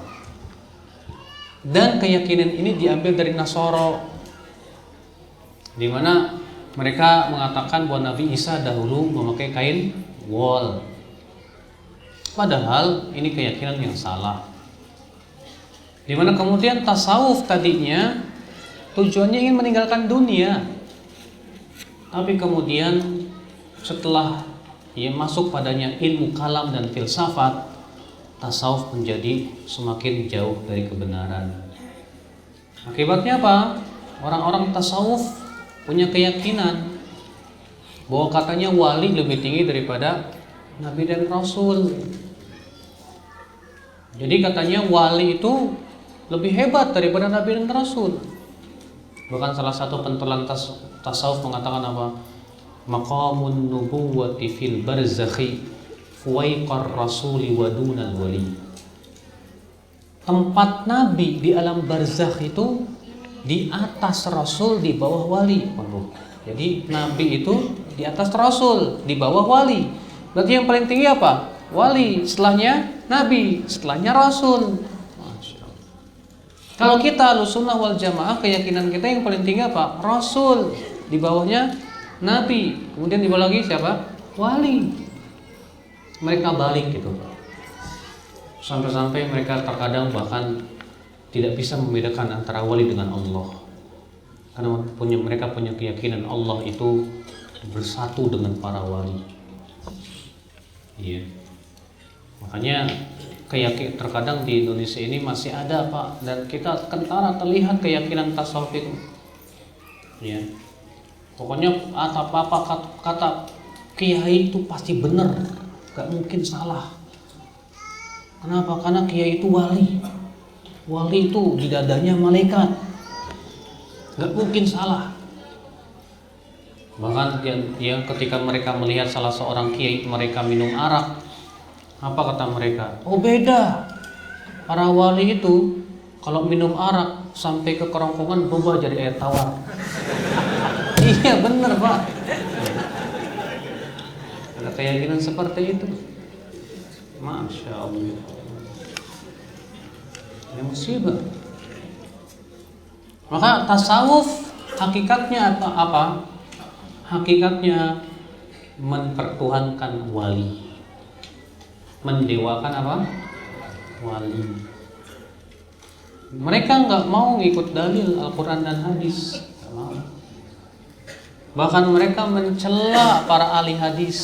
Dan keyakinan ini diambil dari Nasoro, di mana mereka mengatakan bahwa Nabi Isa dahulu memakai kain wol. Padahal ini keyakinan yang salah. Di mana kemudian tasawuf tadinya tujuannya ingin meninggalkan dunia, tapi kemudian setelah masuk padanya ilmu kalam dan filsafat, tasawuf menjadi semakin jauh dari kebenaran. Akibatnya apa? Orang-orang tasawuf punya keyakinan bahwa katanya wali lebih tinggi daripada Nabi dan Rasul. Jadi katanya wali itu lebih hebat daripada Nabi dan Rasul. Bahkan salah satu pentolan tasawuf mengatakan apa? Maqamun nubuwati fil barzakhi fuwaiqar rasuli wa dunal wali. Tempat Nabi di alam barzakh itu di atas Rasul, di bawah wali. Jadi Nabi itu di atas Rasul, di bawah wali. Berarti yang paling tinggi apa? Wali, setelahnya Nabi, setelahnya Rasul. Masya Allah. Kalau kita Ahlussunnah wal Jamaah, keyakinan kita yang paling tinggi apa? Rasul, di bawahnya Nabi, kemudian di bawah lagi siapa? Wali. Mereka balik gitu. Sampai-sampai mereka terkadang bahkan tidak bisa membedakan antara wali dengan Allah. Karena mereka punya keyakinan Allah itu bersatu dengan para wali. Iya. Makanya terkadang di Indonesia ini masih ada Pak, dan kita kentara terlihat keyakinan tasawuf itu. Ya. Pokoknya apa kata kiai itu pasti benar, gak mungkin salah. Kenapa? Karena kiai itu wali. Wali itu di dadanya malaikat, gak mungkin salah. Bahkan yang ketika mereka melihat salah seorang kiai mereka minum arak, apa kata mereka? Oh beda. Para wali itu kalau minum arak sampai ke kerongkongan berubah jadi air tawar. Iya bener Pak. Ada keyakinan seperti itu. Masya Allah. Ini musibah. Maka tasawuf hakikatnya apa? Hakikatnya mempertuhankan wali, mendewakan apa? Wali. Mereka nggak mau ngikut dalil Al-Quran dan hadis, nggak mau. Bahkan mereka mencela para ahli hadis.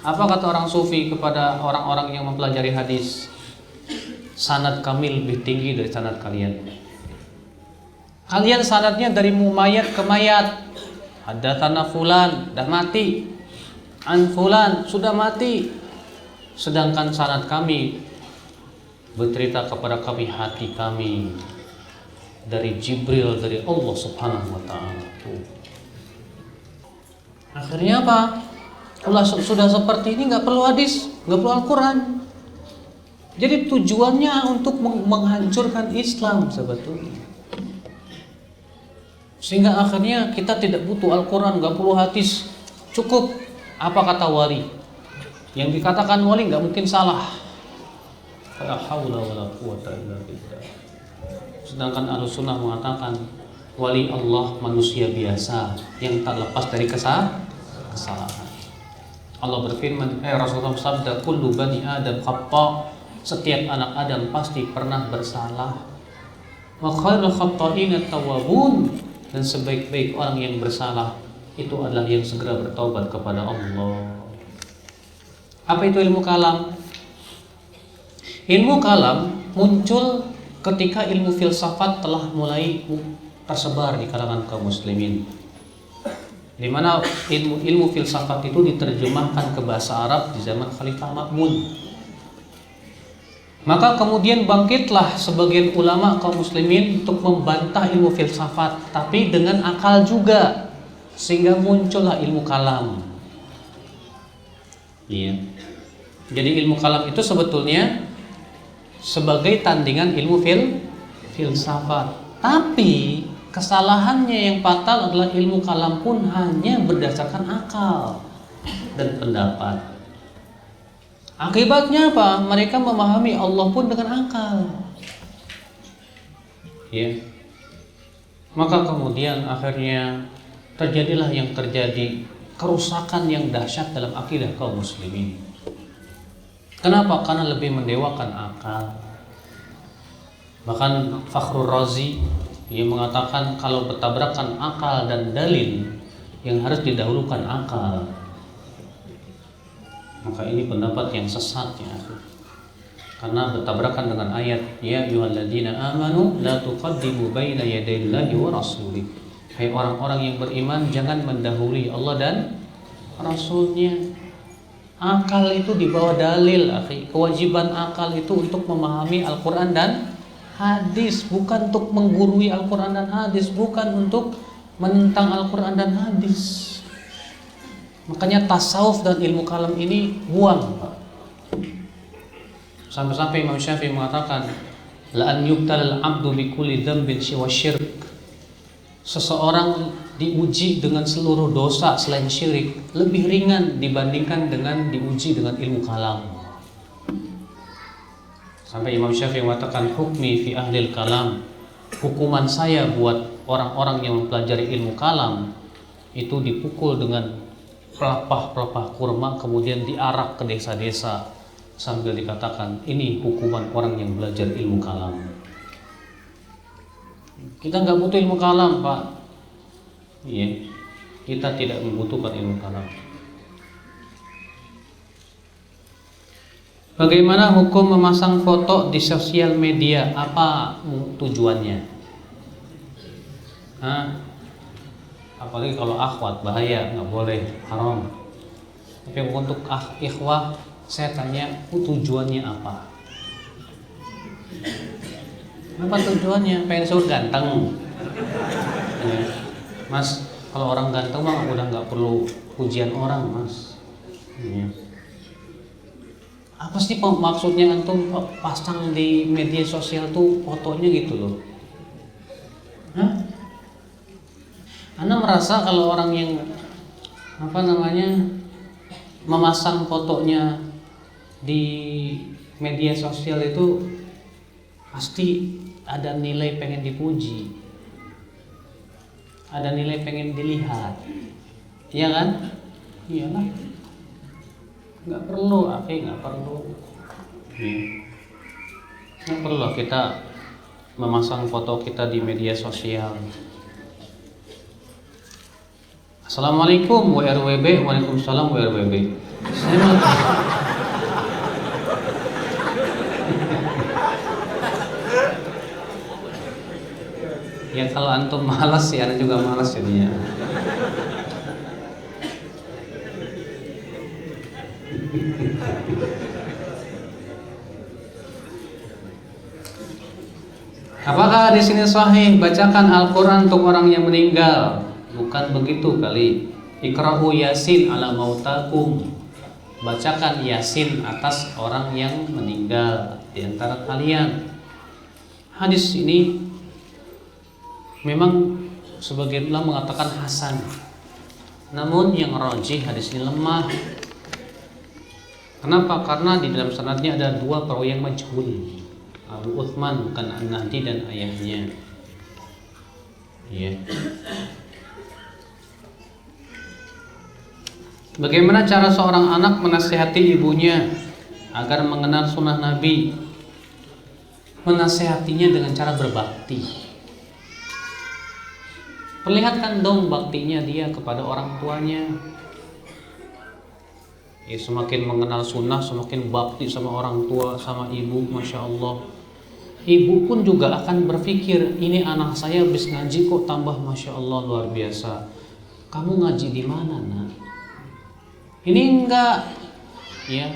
Apa kata orang sufi kepada orang-orang yang mempelajari hadis? Sanad kami lebih tinggi dari sanad kalian. Kalian sanadnya dari mayat ke mayat. Haddatsana fulan, dah mati. An fulan, sudah mati. Sedangkan sanad kami bercerita kepada kami hati kami dari Jibril, dari Allah Subhanahu wa taala. Akhirnya apa? Kalau sudah seperti ini nggak perlu hadis, nggak perlu Al-Quran. Jadi tujuannya untuk menghancurkan Islam sebetulnya. Sehingga akhirnya kita tidak butuh Al-Quran, nggak perlu hadis, cukup apa kata wali. Yang dikatakan wali nggak mungkin salah. La haula wala quwwata illa billah. Sedangkan Ahlussunnah mengatakan wali Allah manusia biasa yang tak lepas dari kesalahan. Allah berfirman, Rasulullah sabda, kullu bani Adam khata'. Setiap anak Adam pasti pernah bersalah. Wa khairul khata'ina tawwabun. Dan sebaik-baik orang yang bersalah itu adalah yang segera bertaubat kepada Allah. Apa itu ilmu kalam? Ilmu kalam muncul ketika ilmu filsafat telah mulai tersebar di kalangan kaum muslimin. Di mana ilmu filsafat itu diterjemahkan ke bahasa Arab di zaman Khalifah Ma'mun. Maka kemudian bangkitlah sebagian ulama kaum muslimin untuk membantah ilmu filsafat, tapi dengan akal juga, sehingga muncullah ilmu kalam. Iya. Jadi ilmu kalam itu sebetulnya sebagai tandingan ilmu filsafat. Tapi kesalahannya yang fatal adalah ilmu kalam pun hanya berdasarkan akal dan pendapat. Akibatnya apa? Mereka memahami Allah pun dengan akal. Ya. Maka kemudian akhirnya terjadilah yang terjadi, kerusakan yang dahsyat dalam akidah kaum muslimin. Kenapa? Karena lebih mendewakan akal. Bahkan Fakhrur Razi yang mengatakan kalau bertabrakan akal dan dalil, yang harus didahulukan akal. Maka ini pendapat yang sesat ya. Karena bertabrakan dengan ayat ya ayyuhalladzina amanu la tuqaddimu baina yadayillahi wa rasulih. Hai orang-orang yang beriman, jangan mendahului Allah dan Rasulnya. Akal itu di bawah dalil, akhi. Kewajiban akal itu untuk memahami Al-Quran dan hadis, bukan untuk menggurui Al-Quran dan hadis, bukan untuk menentang Al-Quran dan hadis. Makanya tasawuf dan ilmu kalam ini buang, Pak. Sampai-sampai Imam Syafi'i mengatakan, la an yubtalal abdu bi kulli dzambin siwa syirk. Seseorang diuji dengan seluruh dosa selain syirik lebih ringan dibandingkan dengan diuji dengan ilmu kalam. Sampai Imam Syafi'i mengatakan, hukmi fi ahlil kalam, hukuman saya buat orang-orang yang mempelajari ilmu kalam itu dipukul dengan pelepah-pelepah kurma, kemudian diarak ke desa-desa sambil dikatakan, ini hukuman orang yang belajar ilmu kalam. Kita nggak butuh ilmu kalam, Pak. Iya, kita tidak membutuhkan ilmu kalam. Bagaimana hukum memasang foto di sosial media? Apa tujuannya? Apalagi kalau akhwat, bahaya, nggak boleh, haram. Tapi untuk ikhwah, saya tanya, tujuannya apa? Apa tujuannya? Pengen disebut ganteng? Ya. Mas, kalau orang ganteng mah udah nggak perlu pujian orang, Mas. Ya. Apa sih maksudnya antum pasang di media sosial tuh fotonya gitu loh? Anda merasa kalau orang yang memasang fotonya di media sosial itu pasti ada nilai pengen dipuji, ada nilai pengen dilihat, iya kan? Iyalah. Nggak perlu, nggak perlu. Nggak perlu kita memasang foto kita di media sosial. Assalamualaikum WRWB. Waalaikumsalam WRWB. Ya kalau antum malas sih, ana juga malas jadinya. Apakah di sini sahih bacakan Al-Quran untuk orang yang meninggal? Bukan begitu kali. Iqra'u Yasin ala mautakum. Bacakan Yasin atas orang yang meninggal di antara kalian. Hadis ini memang sebagian ulama mengatakan hasan. Namun yang rajih hadis ini lemah. Kenapa? Karena di dalam sanadnya ada dua perawi yang majhul. Abu Uthman bukan An-Nahdi dan ayahnya. Ya. Bagaimana cara seorang anak menasihati ibunya agar mengenal sunnah Nabi? Menasihatinya dengan cara berbakti. Perlihatkan dong baktinya dia kepada orang tuanya. Ya, semakin mengenal sunnah, semakin bakti sama orang tua, sama ibu, Masya Allah. Ibu pun juga akan berpikir, ini anak saya habis ngaji kok tambah Masya Allah luar biasa. Kamu ngaji di mana, nak? Ini enggak, ya.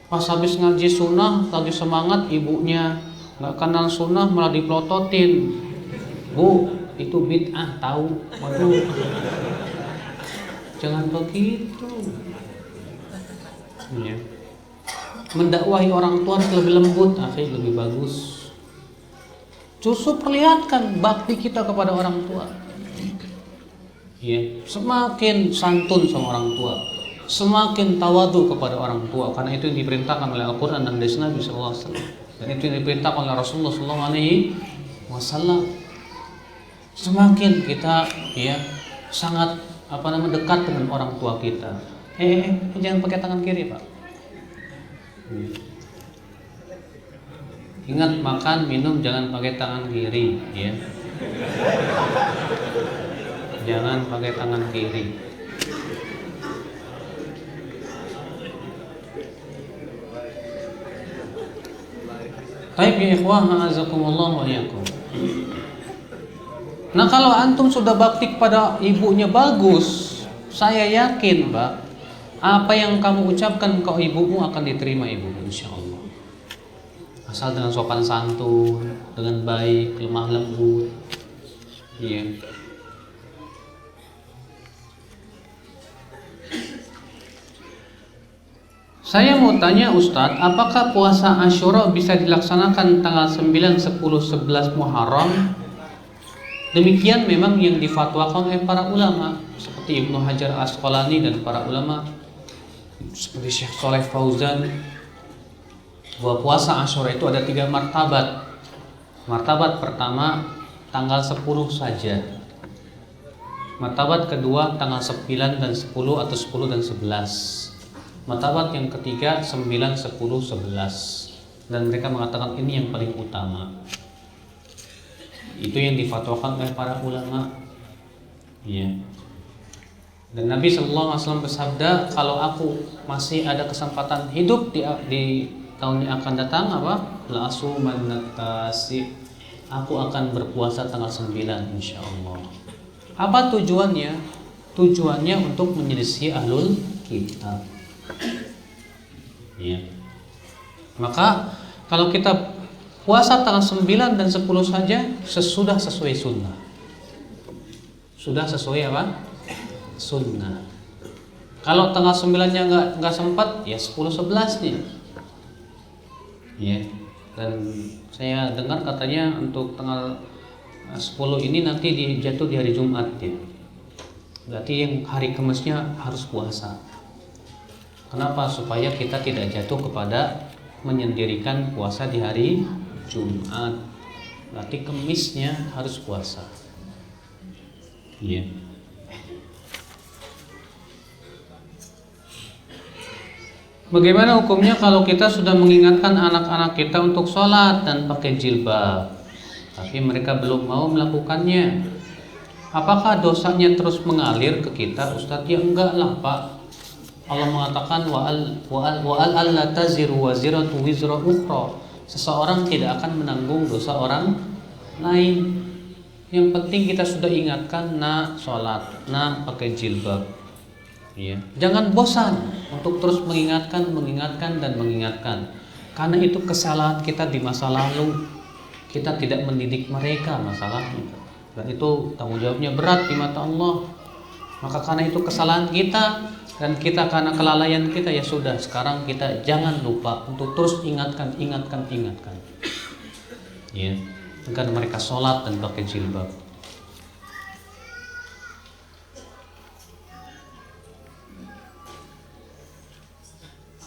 Pas habis ngaji sunnah, lagi semangat, ibunya nggak kenal sunnah malah dipelototin. Bu, itu bid'ah, tahu? Waduh, jangan begitu. Ya. Mendakwahi orang tua lebih lembut, lebih bagus. Justru perlihatkan bakti kita kepada orang tua. Ya, semakin santun sama orang tua, semakin tawadu kepada orang tua, karena itu yang diperintahkan oleh Al-Quran dan hadis Nabi SAW, dan itu yang diperintahkan oleh Rasulullah SAW. Semakin kita sangat dekat dengan orang tua kita. Jangan pakai tangan kiri, Pak. Ingat, makan, minum jangan pakai tangan kiri, ya. Jangan pakai tangan kiri. Baik ya ikhwah, a'azakumullah wa iyyakum. Nah, kalau antum sudah bakti kepada ibunya bagus, saya yakin, Pak, apa yang kamu ucapkan ke ibumu akan diterima ibumu, insya Allah. Asal dengan sopan santun, dengan baik, lemah lembut. Iya. Saya mau tanya Ustadz, apakah puasa Asyura bisa dilaksanakan tanggal 9, 10, 11 Muharram? Demikian memang yang difatwakan oleh para ulama seperti Ibnu Hajar Asqalani dan para ulama seperti Syekh Shalih Fauzan, bahwa puasa Asyura itu ada 3 martabat. Martabat pertama tanggal 10 saja. Martabat kedua tanggal 9 dan 10 atau 10 dan 11. Martabat yang ketiga 9, 10, 11. Dan mereka mengatakan ini yang paling utama. Itu yang difatwakan oleh para ulama. Iya. Dan Nabi SAW bersabda, kalau aku masih ada kesempatan hidup di tahun yang akan datang, la asumannatasi, aku akan berpuasa tanggal 9 insyaallah. Apa tujuannya? Tujuannya untuk menyelisih ahlul kitab. Ya. Maka kalau kita puasa tanggal 9 dan 10 saja sesuai sunnah. Sudah sesuai apa? Sunnah. Kalau tanggal 9-nya nggak sempat, ya 10 11 nih. Ya. Dan saya dengar katanya untuk tanggal 10 ini nanti jatuh di hari Jumat ya. Berarti yang hari Kamisnya harus puasa. Kenapa? Supaya kita tidak jatuh kepada menyendirikan puasa di hari Jumat. Berarti Kamisnya harus puasa. Iya. Bagaimana hukumnya kalau kita sudah mengingatkan anak-anak kita untuk sholat dan pakai jilbab, tapi mereka belum mau melakukannya? Apakah dosanya terus mengalir ke kita, Ustadz? Ya enggak lah Pak. Allah mengatakan wa'al alla taziru waziratu wizra ukhra. Seseorang tidak akan menanggung dosa orang lain. Yang penting kita sudah ingatkan, nak sholat, nak pakai jilbab. Ya. Jangan bosan untuk terus mengingatkan dan mengingatkan. Karena itu kesalahan kita di masa lalu. Kita tidak mendidik mereka masalahnya. Dan itu tanggung jawabnya berat di mata Allah. Maka karena itu kesalahan kita, dan kita karena kelalaian kita, ya sudah, sekarang kita jangan lupa untuk terus ingatkan. Ya, agar mereka sholat dan pakai jilbab.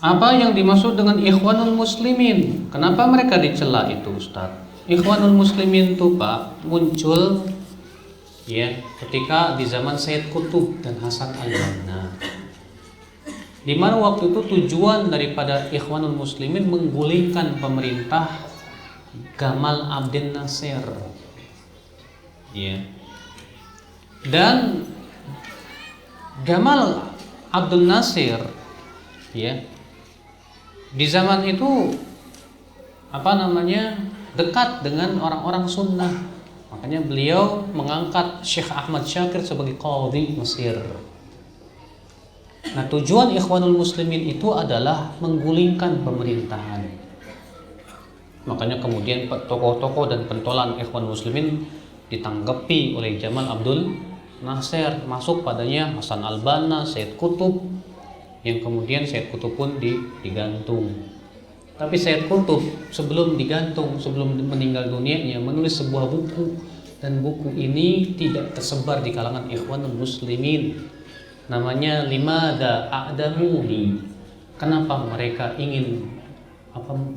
Apa yang dimaksud dengan Ikhwanul Muslimin? Kenapa mereka dicela itu, Ustaz? Ikhwanul Muslimin itu Pak muncul ya ketika di zaman Sayyid Qutb dan Hasan al-Banna. Di mana waktu itu tujuan daripada Ikhwanul Muslimin menggulingkan pemerintah Gamal Abdel Nasser. Ya. Dan Gamal Abdel Nasser ya di zaman itu dekat dengan orang-orang sunnah. Makanya beliau mengangkat Syekh Ahmad Syakir sebagai qadhi Mesir. Nah, tujuan Ikhwanul Muslimin itu adalah menggulingkan pemerintahan. Makanya kemudian tokoh-tokoh dan pentolan Ikhwanul Muslimin ditanggapi oleh Gamal Abdel Nasser, masuk padanya Hasan al-Banna, Sayyid Qutb, yang kemudian Sayyid Qutb pun digantung. Tapi Sayyid Qutb sebelum digantung, sebelum meninggal dunianya, menulis sebuah buku, dan buku ini tidak tersebar di kalangan Ikhwanul Muslimin. Namanya Limadha A'damuni. Kenapa mereka ingin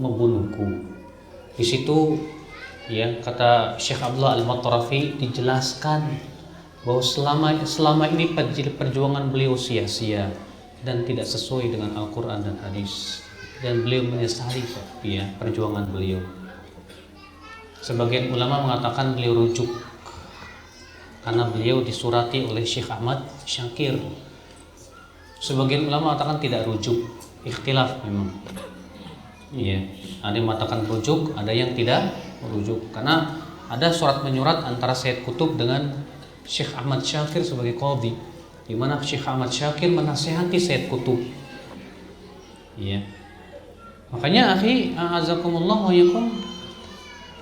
membunuhku? Di situ ya kata Syekh Abdullah Al-Matrafi dijelaskan bahwa selama ini perjuangan beliau sia-sia dan tidak sesuai dengan Al-Quran dan hadis, dan beliau menyesali ya perjuangan beliau. Sebagian ulama mengatakan beliau rujuk karena beliau disurati oleh Syekh Ahmad Syakir. Sebagian ulama mengatakan tidak rujuk, ikhtilaf memang. Iya, ada yang mengatakan rujuk, ada yang tidak rujuk, karena ada surat menyurat antara Sayyid Qutb dengan Syekh Ahmad Syakir sebagai qadhi, di mana Syekh Ahmad Syakir menasihati Sayyid Qutb. Iya. Makanya akhi, a'azakumullah wa yakum,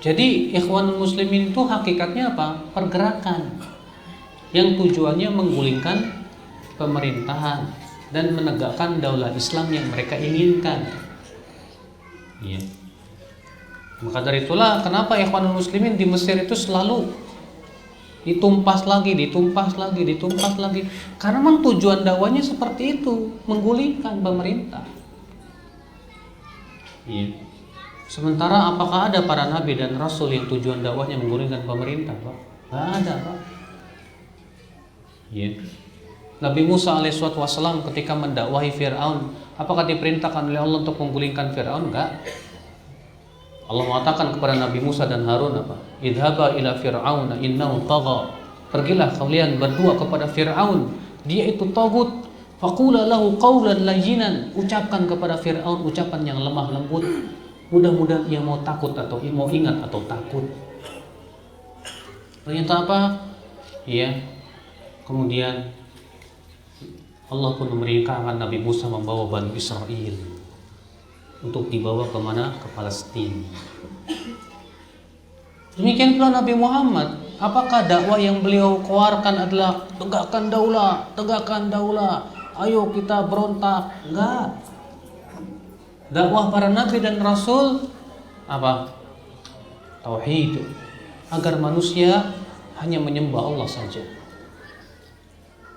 Jadi ikhwanul muslimin itu hakikatnya apa? Pergerakan yang tujuannya menggulingkan pemerintahan dan menegakkan daulah Islam yang mereka inginkan. Ya. Maka dari itulah kenapa ikhwanul muslimin di Mesir itu selalu ditumpas lagi. Karena memang tujuan dakwanya seperti itu, menggulingkan pemerintah. Ya. Sementara apakah ada para nabi dan rasul yang tujuan dakwahnya menggulingkan pemerintah, Pak? Nggak ada, Pak. Ya. Nabi Musa alaihissalam ketika mendakwahi Fir'aun, apakah diperintahkan oleh Allah untuk menggulingkan Fir'aun? Enggak. Allah mengatakan kepada Nabi Musa dan Harun apa? Idhaba ila Fir'aun innahu tagha. Pergilah kalian berdua kepada Fir'aun, dia itu tagut. Faqula lahu qawlan layyinan. Ucapkan kepada Fir'aun ucapan yang lemah lembut. Mudah-mudahan ia mau takut atau mau ingat atau takut. Ternyata apa? Ya. Kemudian Allah pun memerintahkan Nabi Musa membawa Bani Israel untuk dibawa kemana? Ke Palestina. Demikian pula Nabi Muhammad. Apakah dakwah yang beliau keluarkan adalah tegakkan daulah, ayo kita berontak? Enggak. Dakwah para nabi dan rasul apa? Tauhid, agar manusia hanya menyembah Allah saja.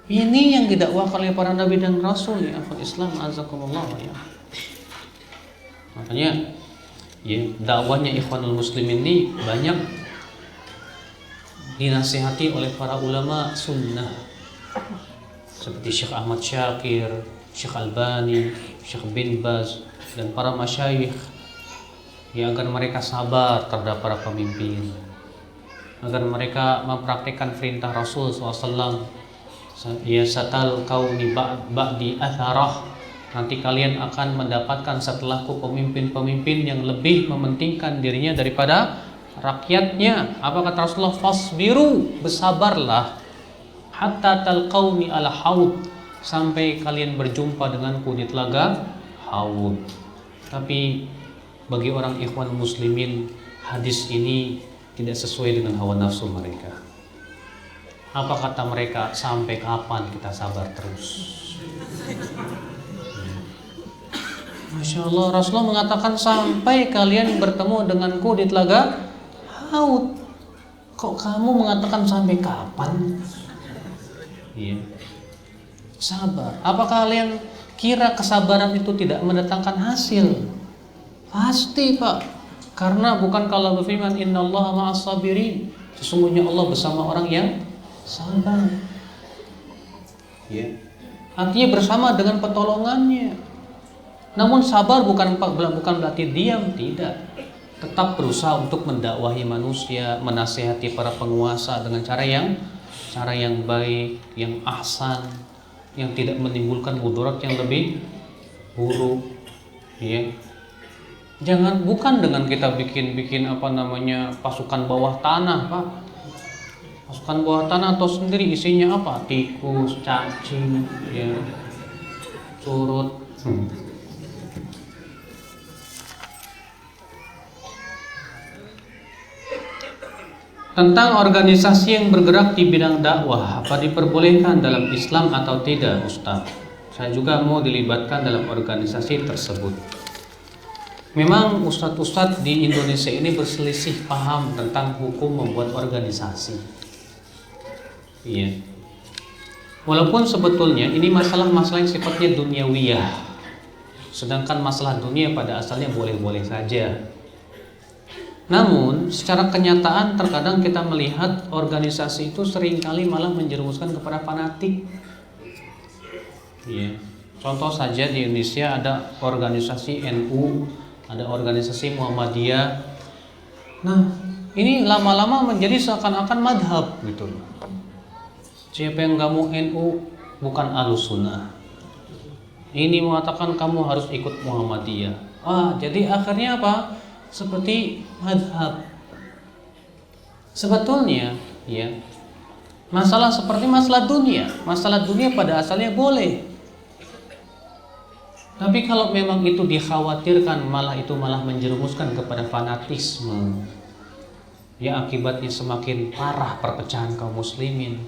Ini yang didakwakan oleh para nabi dan rasul ya akhul Islam azakumullah ya. Makanya ya, dakwahnya ikhwanul muslimin ini banyak dinasihati oleh para ulama sunnah seperti Syekh Ahmad Syakir, Syekh Albani, Syekh bin Baz dan para masyayikh ya, agar mereka sabar terhadap para pemimpin, agar mereka mempraktikkan perintah Rasul SAW. Ya satal kauni ba'di atharah, nanti kalian akan mendapatkan setelahku pemimpin-pemimpin yang lebih mementingkan dirinya daripada rakyatnya. Apa kata Rasulullah? Fasbiru, bersabarlah, hatta talqauni ala haud, sampai kalian berjumpa denganku di telaga haud. Tapi bagi orang ikhwan muslimin, hadis ini tidak sesuai dengan hawa nafsu mereka. Apa kata mereka? Sampai kapan kita sabar terus? Masya Allah, Rasulullah mengatakan sampai kalian bertemu denganku di telaga haud. Kok kamu mengatakan sampai kapan? Iya. Sabar. Apakah kalian kira kesabaran itu tidak mendatangkan hasil? Pasti, Pak. Karena bukan kalau berfirman innallaha ma'as sabirin, sesungguhnya Allah bersama orang yang sabar. Ya. Artinya bersama dengan pertolongannya. Namun sabar bukan berarti diam, tidak. Tetap berusaha untuk mendakwahi manusia, menasihati para penguasa dengan cara yang baik, yang ahsan, yang tidak menimbulkan mudarat yang lebih buruk. Ya. Jangan, bukan dengan kita bikin pasukan bawah tanah, Pak. Pasukan bawah tanah atau sendiri isinya apa? Tikus, cacing, ya, surut. Tentang organisasi yang bergerak di bidang dakwah, apa diperbolehkan dalam Islam atau tidak, Ustaz? Saya juga mau dilibatkan dalam organisasi tersebut. Memang ustadz-ustadz di Indonesia ini berselisih paham tentang hukum membuat organisasi. Iya. Walaupun sebetulnya ini masalah-masalah yang sifatnya duniawiyah, sedangkan masalah dunia pada asalnya boleh-boleh saja. Namun secara kenyataan terkadang kita melihat organisasi itu seringkali malah menjerumuskan kepada fanatik. Iya. Contoh saja di Indonesia ada organisasi NU, ada organisasi Muhammadiyah. Nah, ini lama-lama menjadi seakan-akan madhab gitu. Siapa yang nggak mau NU bukan Ahlussunnah. Ini mengatakan kamu harus ikut Muhammadiyah. Jadi akhirnya apa? Seperti madhab. Sebetulnya, ya, masalah seperti masalah dunia pada asalnya boleh. Tapi kalau memang itu dikhawatirkan malah menjerumuskan kepada fanatisme, ya akibatnya semakin parah perpecahan kaum muslimin,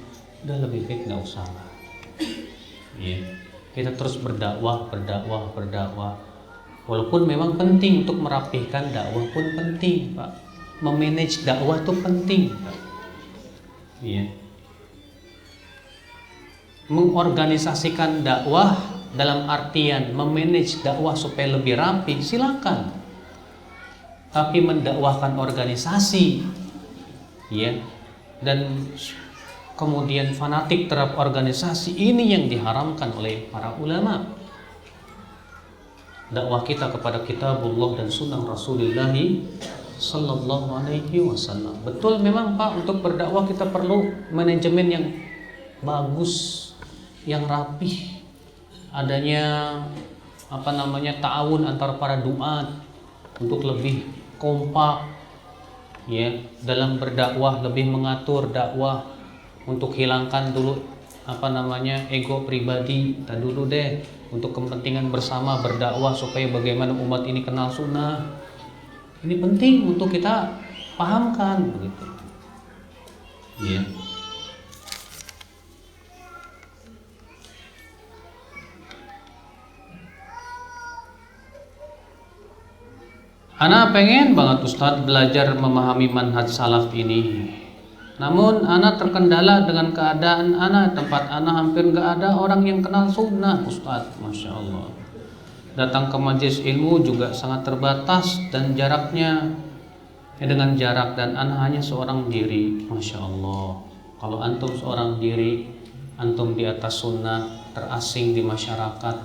udah lebih baik nggak usah lah. Ya, kita terus berdakwah. Walaupun memang penting untuk merapihkan dakwah pun penting, Pak. Memanage dakwah itu penting, Pak. Ya. Mengorganisasikan dakwah dalam artian memanage dakwah supaya lebih rapi, silakan. Tapi mendakwahkan organisasi, ya, dan kemudian fanatik terhadap organisasi, ini yang diharamkan oleh para ulama. Dakwah kita kepada kitabullah dan sunnah Rasulullah sallallahu alaihi wasallam. Betul memang Pak, untuk berdakwah kita perlu manajemen yang bagus, yang rapih. Adanya ta'awun antara para duat untuk lebih kompak, ya, dalam berdakwah, lebih mengatur dakwah untuk hilangkan dulu ego pribadi. Kita dulu deh untuk kepentingan bersama berdakwah supaya bagaimana umat ini kenal sunnah. Ini penting untuk kita pahamkan, begitu. Ya. Ana pengen banget Ustadz belajar memahami manhaj salaf ini. Namun ana terkendala dengan keadaan ana, tempat ana hampir gak ada orang yang kenal sunnah Ustadz. Masya Allah. Datang ke majelis ilmu juga sangat terbatas dan jaraknya dengan jarak, dan ana hanya seorang diri. Masya Allah. Kalau antum seorang diri, antum di atas sunnah, terasing di masyarakat,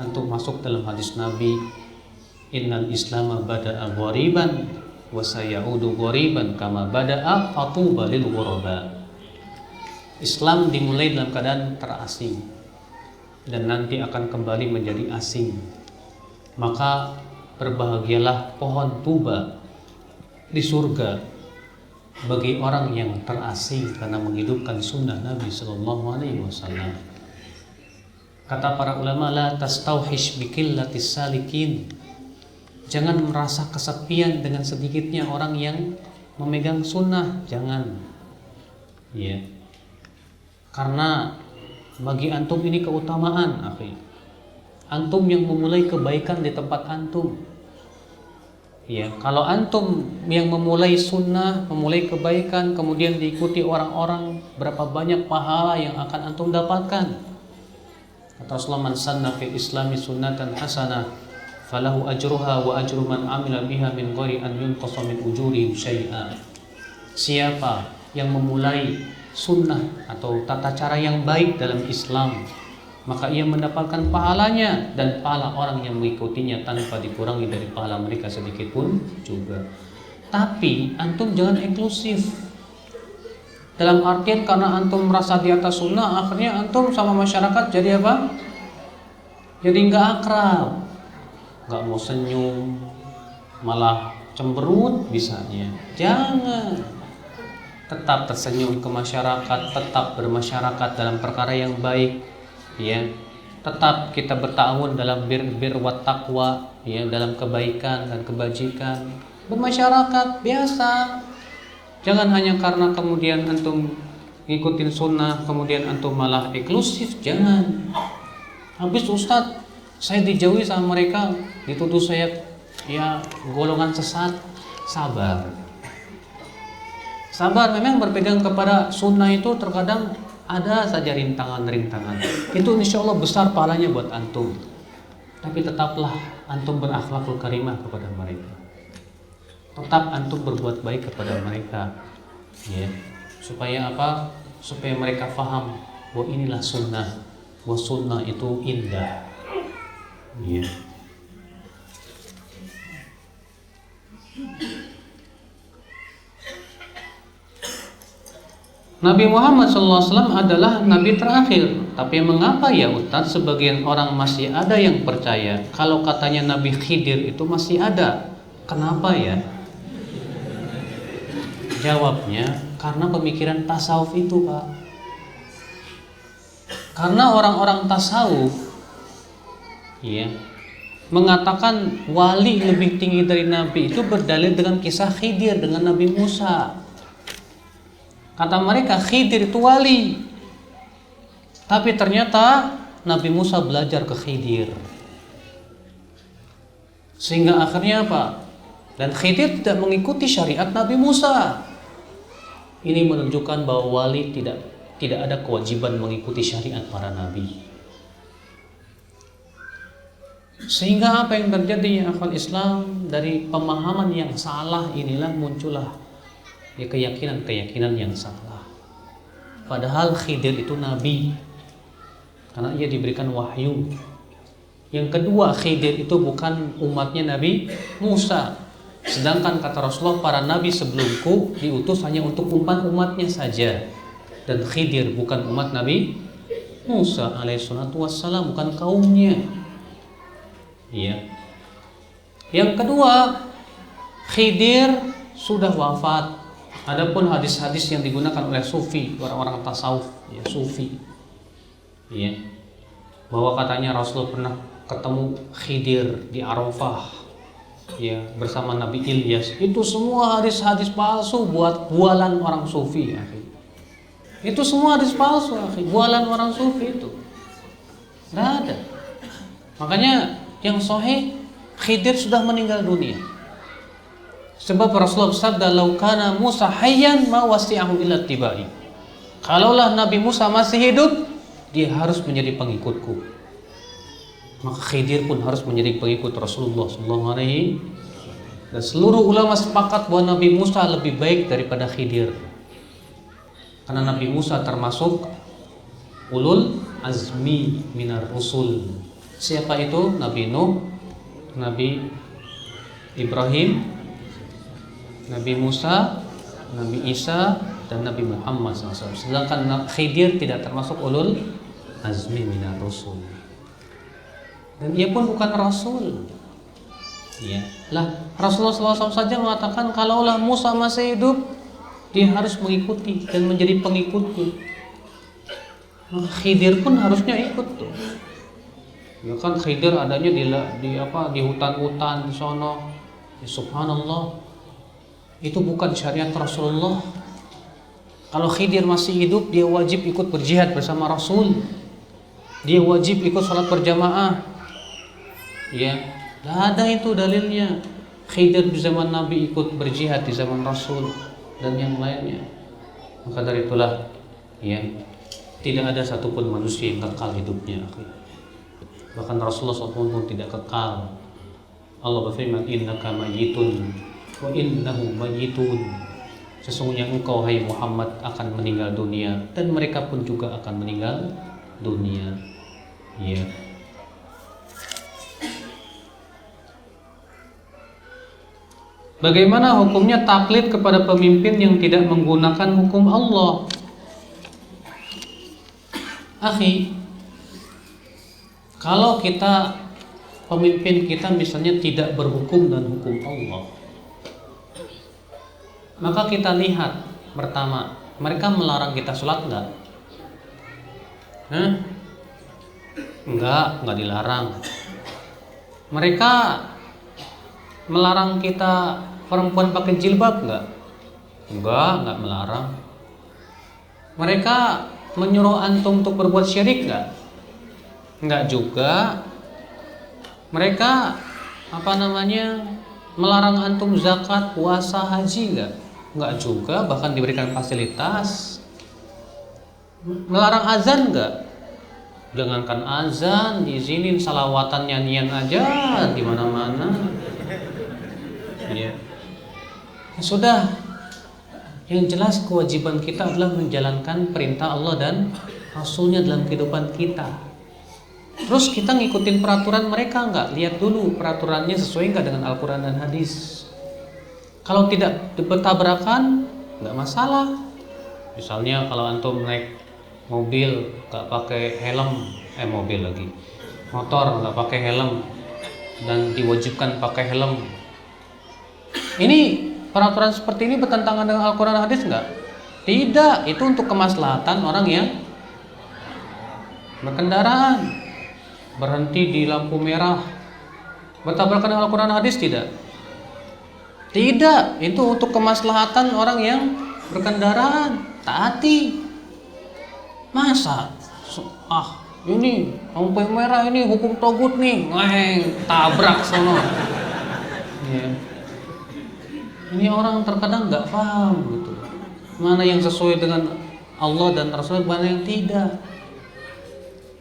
antum masuk dalam hadis Nabi, Innal Islama bada'a ghariban wa sayaudu ghariban kama bada'a fatuba lil ghuraba. Islam dimulai dalam keadaan terasing dan nanti akan kembali menjadi asing. Maka berbahagialah pohon tuba di surga bagi orang yang terasing karena menghidupkan sunnah Nabi sallallahu alaihi wasallam. Kata para ulama, la tastauhish biqillatis salikin. Jangan merasa kesepian dengan sedikitnya orang yang memegang sunnah, jangan. Ya. Karena bagi antum ini keutamaan, akhi. Antum yang memulai kebaikan di tempat antum. Ya, kalau antum yang memulai sunnah, memulai kebaikan, kemudian diikuti orang-orang, berapa banyak pahala yang akan antum dapatkan. Kata Rasulullah, man sanna fil islami sunnatan hasanah falahu ajruha wa ajru man amila biha min ghairi an yunqasa min ujurihim syai'a. Siapa yang memulai sunnah atau tata cara yang baik dalam Islam, maka ia mendapatkan pahalanya dan pahala orang yang mengikutinya tanpa dikurangi dari pahala mereka sedikit pun juga. Tapi antum jangan eksklusif. Dalam artian karena antum merasa di atas sunnah, akhirnya antum sama masyarakat jadi apa? Jadi nggak akrab, nggak mau senyum, malah cemberut bisanya. Jangan. Tetap tersenyum ke masyarakat, tetap bermasyarakat dalam perkara yang baik, ya. Tetap kita berta'awun dalam bir wa taqwa, ya, dalam kebaikan dan kebajikan. Bermasyarakat biasa. Jangan hanya karena kemudian antum ngikutin sunnah, kemudian antum malah eksklusif. Jangan. Habis Ustadz, saya dijauhi sama mereka, dituduh saya ya golongan sesat. Sabar. Sabar, memang berpegang kepada sunnah itu terkadang ada saja rintangan-rintangan. Itu insya Allah besar pahalanya buat antum. Tapi tetaplah antum berakhlakul karimah kepada mereka. Tetap antum berbuat baik kepada mereka, ya. Supaya apa? Supaya mereka faham bahwa inilah sunnah, bahwa sunnah itu indah, ya. Nabi Muhammad SAW adalah Nabi terakhir. Tapi mengapa ya Ustaz sebagian orang masih ada yang percaya kalau katanya Nabi Khidir itu masih ada? Kenapa ya? Jawabnya, karena pemikiran tasawuf itu, Pak. Karena orang-orang tasawuf, ya, mengatakan wali lebih tinggi dari Nabi itu berdalil dengan kisah Khidir dengan Nabi Musa. Kata mereka Khidir itu wali. Tapi ternyata Nabi Musa belajar ke Khidir. Sehingga akhirnya apa? Dan Khidir tidak mengikuti syariat Nabi Musa. Ini menunjukkan bahwa wali tidak ada kewajiban mengikuti syariat para nabi. Sehingga apa yang terjadi ya akhwal Islam, dari pemahaman yang salah inilah muncullah ya keyakinan yang salah. Padahal Khidir itu nabi karena ia diberikan wahyu. Yang kedua, Khidir itu bukan umatnya Nabi Musa. Sedangkan kata Rasulullah, para nabi sebelumku diutus hanya untuk umatnya saja. Dan Khidir bukan umat Nabi Musa alaihissalatu wassalam, bukan kaumnya. Iya. Yang kedua, Khidir sudah wafat. Adapun hadis-hadis yang digunakan oleh sufi, orang-orang tasawuf, ya sufi, ya, bahwa katanya Rasul pernah ketemu Khidir di Arafah, ya, bersama Nabi Ilyas. Itu semua hadis-hadis palsu bualan orang sufi, ya. Itu semua hadis palsu, ya. Bualan orang sufi itu. Nggak ada. Makanya yang sahih, Khidir sudah meninggal dunia. Sebab Rasulullah bersabda, "Lau kana Musa hayyan ma wasi'ahu illa tibai." Kalaulah Nabi Musa masih hidup, dia harus menjadi pengikutku. Maka Khidir pun harus menjadi pengikut Rasulullah sallallahu alaihi. Dan seluruh ulama sepakat bahwa Nabi Musa lebih baik daripada Khidir. Karena Nabi Musa termasuk ulul azmi minar rusul. Siapa itu? Nabi Nuh, Nabi Ibrahim, Nabi Musa, Nabi Isa, dan Nabi Muhammad SAW. Sedangkan Khidir tidak termasuk ulul azmi minar rusul. Dan ia pun bukan rasul. Ya. Lah, Rasulullah SAW saja mengatakan kalaulah Musa masih hidup, dia harus mengikuti dan menjadi pengikutku. Nah, Khidir pun harusnya ikut tuh. Ya kan Khidir adanya di hutan-hutan di sono. Ya, subhanallah. Itu bukan syariat Rasulullah. Kalau Khidir masih hidup, dia wajib ikut berjihad bersama Rasul. Dia wajib ikut salat berjamaah. Ya, tidak ada itu dalilnya. Khidir di zaman Nabi ikut berjihad di zaman Rasul dan yang lainnya. Maka dari itulah, ya, tidak ada satupun manusia yang kekal hidupnya. Bahkan Rasulullah SAW pun tidak kekal. Allah berfirman, "Innaka mayyitun wa innahum mayyitun." Sesungguhnya engkau hai Muhammad akan meninggal dunia dan mereka pun juga akan meninggal dunia. Ya. Bagaimana hukumnya taklid kepada pemimpin yang tidak menggunakan hukum Allah? Akhi, kalau pemimpin kita misalnya tidak berhukum dan hukum Allah, maka kita lihat pertama, mereka melarang kita sholat enggak? Enggak dilarang. Mereka melarang kita perempuan pakai jilbab enggak? Enggak melarang. Mereka menyuruh antum untuk berbuat syirik enggak? Enggak juga. Mereka melarang antum zakat, puasa, haji enggak? Enggak juga, bahkan diberikan fasilitas. Melarang azan enggak? Jangankan azan, diizinin salawatan, nyanyian aja di mana-mana. Ya. Sudah. Yang jelas kewajiban kita adalah menjalankan perintah Allah dan Rasulnya dalam kehidupan kita. Terus kita ngikutin peraturan mereka enggak? Lihat dulu peraturannya sesuai enggak dengan Al-Quran dan hadis. Kalau tidak bertabrakan, enggak masalah. Misalnya kalau antum naik mobil enggak pakai helm, motor enggak pakai helm dan diwajibkan pakai helm. Ini peraturan seperti ini bertentangan dengan Al-Quran dan hadis enggak? Tidak, itu untuk kemaslahatan orang yang berkendaraan. Berhenti di lampu merah bertabrakan dengan Al-Quran dan hadis tidak? Tidak, itu untuk kemaslahatan orang yang berkendaraan. taati. Masa ini lampu merah ini hukum togut nih, tabrak sono. Ya. Ini orang terkadang nggak paham gitu. Mana yang sesuai dengan Allah dan Rasul, mana yang tidak.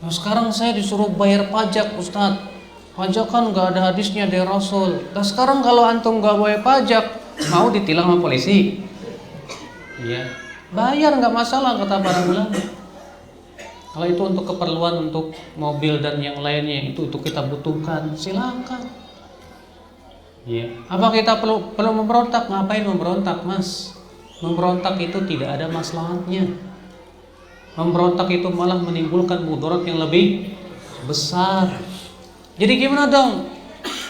Nah, sekarang saya disuruh bayar pajak, Ustadz. Pajak kan nggak ada hadisnya dari Rasul. Nah, sekarang kalau antum nggak bayar pajak, mau ditilang sama polisi? Iya, bayar nggak masalah kata para ulama. Kalau itu untuk keperluan untuk mobil dan yang lainnya, itu kita butuhkan, silakan. Ya. Apa kita perlu memberontak? Ngapain memberontak, Mas? Memberontak itu tidak ada maslahatnya. Memberontak itu malah menimbulkan mudarat yang lebih besar. Jadi gimana dong?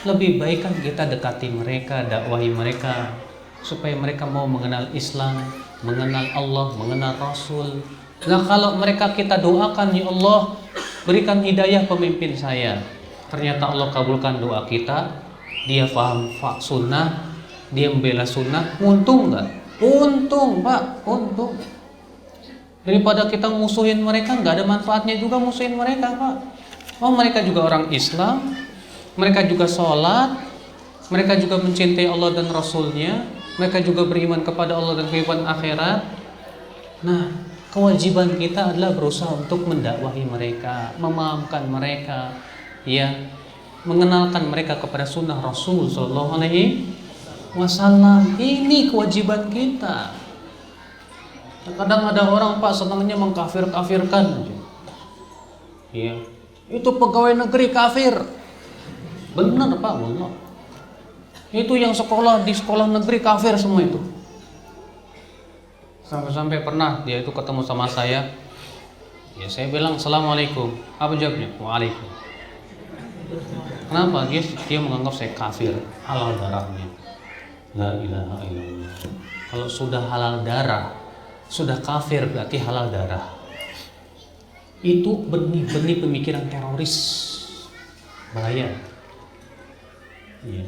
Lebih baik kan kita dekati mereka, dakwahi mereka, supaya mereka mau mengenal Islam, mengenal Allah, mengenal Rasul. Nah, kalau mereka kita doakan, ya Allah, berikan hidayah pemimpin saya. Ternyata Allah kabulkan doa kita, dia paham sunnah, dia membela sunnah, untung nggak? Untung, Pak, untung. Daripada kita musuhin mereka, nggak ada manfaatnya juga musuhin mereka, Pak. Oh, mereka juga orang Islam, mereka juga sholat, mereka juga mencintai Allah dan Rasulnya, mereka juga beriman kepada Allah dan kehidupan akhirat. Nah, kewajiban kita adalah berusaha untuk mendakwahi mereka, memahamkan mereka, ya, mengenalkan mereka kepada sunnah Rasul Sallallahu Alaihi Wasallam. Ini kewajiban kita. Kadang ada orang, Pak, senangnya mengkafir-kafirkan aja. Ya, itu pegawai negeri kafir. Benar, Pak, wallah. Itu yang sekolah di sekolah negeri kafir semua itu. Sampai-sampai pernah dia itu ketemu sama saya. Ya, saya bilang Assalamualaikum. Apa jawabnya? Waalaikum. Kenapa? Dia menganggap saya kafir, halal darahnya. La ilaha illallah. Kalau sudah halal darah, sudah kafir berarti halal darah. Itu benih-benih pemikiran teroris. Bahaya. Ya.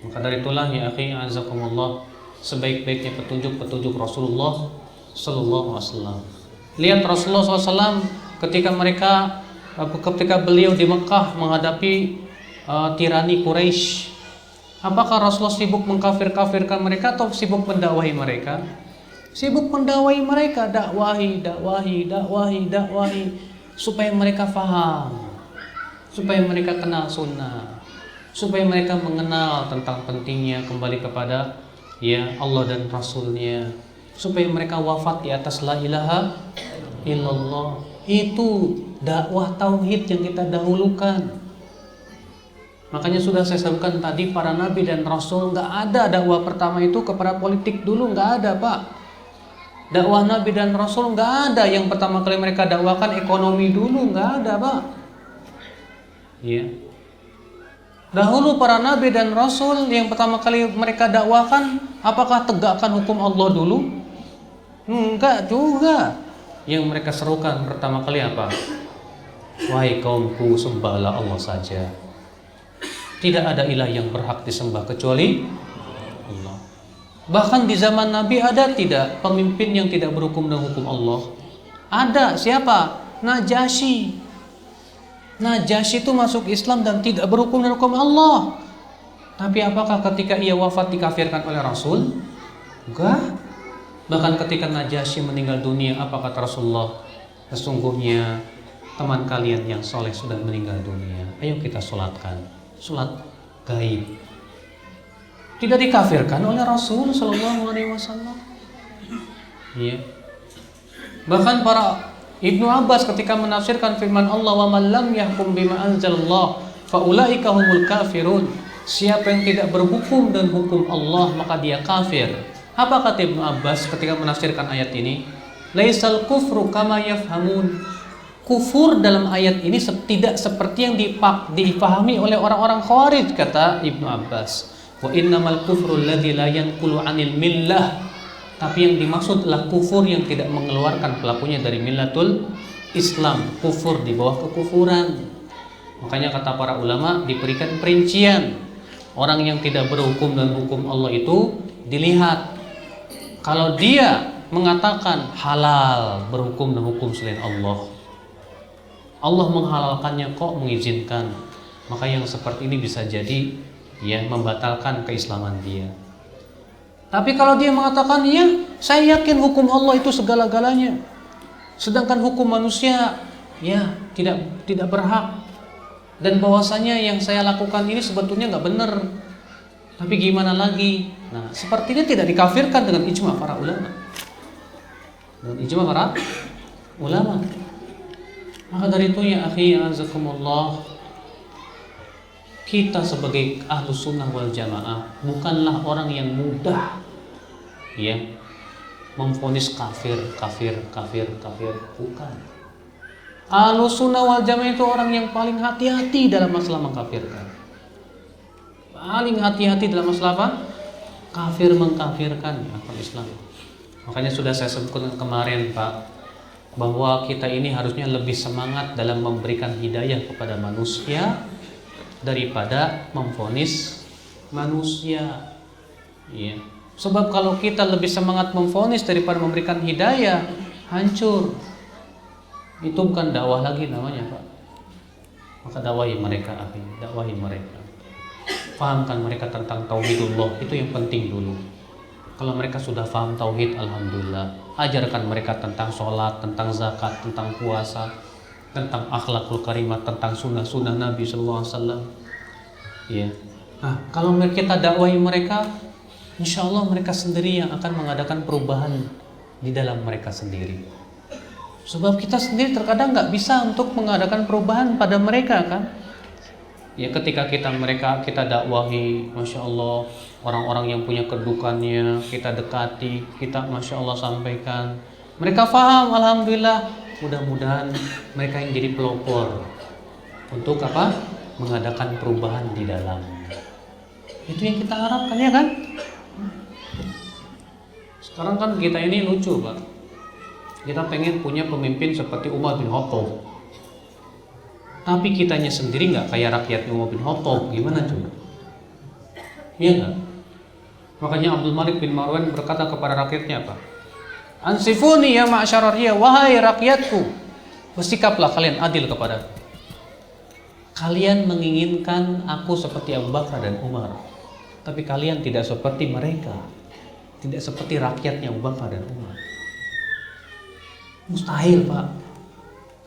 Maka dari itulah ya akhi azakumullah, sebaik-baiknya petunjuk Rasulullah Sallallahu Alaihi Wasallam. Lihat Rasulullah SAW ketika beliau di Mekah menghadapi tirani Quraisy. Apakah Rasulullah sibuk mengkafir-kafirkan mereka atau sibuk mendakwahi mereka? Sibuk mendakwahi mereka, dakwahi supaya mereka faham, supaya mereka kenal sunnah, supaya mereka mengenal tentang pentingnya kembali kepada ya Allah dan Rasulnya, supaya mereka wafat di atas la ilaha illallah. Itu dakwah tauhid yang kita dahulukan. Makanya sudah saya sebutkan tadi, para nabi dan rasul nggak ada dakwah pertama itu kepada politik dulu, nggak ada, Pak. Dakwah nabi dan rasul nggak ada yang pertama kali mereka dakwakan ekonomi dulu, nggak ada, Pak. Ya. Dahulu para nabi dan rasul yang pertama kali mereka dakwakan, apakah tegakkan hukum Allah dulu? Enggak juga. Yang mereka serukan pertama kali apa? Wahai kaumku, sembahlah Allah saja. Tidak ada ilah yang berhak disembah kecuali Allah. Bahkan di zaman Nabi ada tidak pemimpin yang tidak berhukum dengan hukum Allah? Ada. Siapa? Najasyi. Najasyi itu masuk Islam dan tidak berhukum dengan hukum Allah. Tapi apakah ketika ia wafat dikafirkan oleh Rasul? Enggak. Bahkan ketika Najasyi meninggal dunia, apa kata Rasulullah? Sesungguhnya teman kalian yang soleh sudah meninggal dunia. Ayo kita sholatkan. Sholat gaib. Tidak dikafirkan oleh Rasul Sallallahu Alaihi Wasallam. Ya. Bahkan para Ibnu Abbas ketika menafsirkan firman Allah, wa man lam yahkum bima anzalallah fa ulaika humul kafirun. Siapa yang tidak berhukum dan hukum Allah maka dia kafir. Apa kata Ibnu Abbas ketika menafsirkan ayat ini? Laisal kufru kama yafhamun. Kufur dalam ayat ini tidak seperti yang dipahami oleh orang-orang Khawarij, kata Ibnu Abbas. Wa innamal kufru alladzi la yanqulu 'anil millah. Tapi yang dimaksud adalah kufur yang tidak mengeluarkan pelakunya dari millatul Islam, kufur di bawah kekufuran. Makanya kata para ulama diberikan perincian. Orang yang tidak berhukum dan hukum Allah itu dilihat. Kalau dia mengatakan halal berhukum dan hukum selain Allah. Allah menghalalkannya kok mengizinkan. Maka yang seperti ini bisa jadi ya membatalkan keislaman dia. Tapi kalau dia mengatakan ya, saya yakin hukum Allah itu segala-galanya, sedangkan hukum manusia ya tidak berhak, dan bahwasanya yang saya lakukan ini sebetulnya nggak benar, tapi gimana lagi? Nah, sepertinya tidak dikafirkan dengan ijma para ulama. Dengan ijma para ulama. Maka dari itu ya akhi azakumullah, kita sebagai ahlus sunnah wal jamaah bukanlah orang yang mudah ya memvonis kafir, bukan. Ahlus sunnah wal jamaah itu orang yang paling hati-hati dalam masalah mengkafirkan. Paling hati-hati dalam masalah apa? Kafir mengkafirkan akal Islam. Makanya sudah saya sebutkan kemarin Pak, bahwa kita ini harusnya lebih semangat dalam memberikan hidayah kepada manusia daripada memvonis manusia. Ya. Sebab kalau kita lebih semangat memvonis daripada memberikan hidayah, hancur. Itu bukan dakwah lagi namanya Pak. Maka dakwahi mereka, dakwahi mereka. Fahamkan mereka tentang tauhidullah, itu yang penting dulu. Kalau mereka sudah faham tauhid, alhamdulillah. Ajarkan mereka tentang sholat, tentang zakat, tentang puasa, tentang akhlakul karimah, tentang sunnah-sunnah Nabi SAW. Ya. Nah, kalau kita dakwahi mereka, insya Allah mereka sendiri yang akan mengadakan perubahan di dalam mereka sendiri. Sebab kita sendiri terkadang nggak bisa untuk mengadakan perubahan pada mereka kan. Ya ketika kita dakwahi, masya Allah, orang-orang yang punya kedudukannya kita dekati, kita masya Allah sampaikan, mereka faham, alhamdulillah. Mudah-mudahan mereka yang jadi pelopor untuk apa? Mengadakan perubahan di dalam. Itu yang kita harapkan ya kan? Sekarang kan kita ini lucu Pak. Kita pengen punya pemimpin seperti Umar bin Khattab. Tapi kitanya sendiri nggak kayak rakyatnya Umar bin Khattab, gimana coba? Iya nggak? Makanya Abdul Malik bin Marwan berkata kepada rakyatnya apa? Ansifuni ya ma'syarar riyah, wahai rakyatku, bersikaplah kalian adil kepada. Kalian menginginkan aku seperti Abu Bakar dan Umar, tapi kalian tidak seperti mereka, tidak seperti rakyatnya Abu Bakar dan Umar. Mustahil Pak.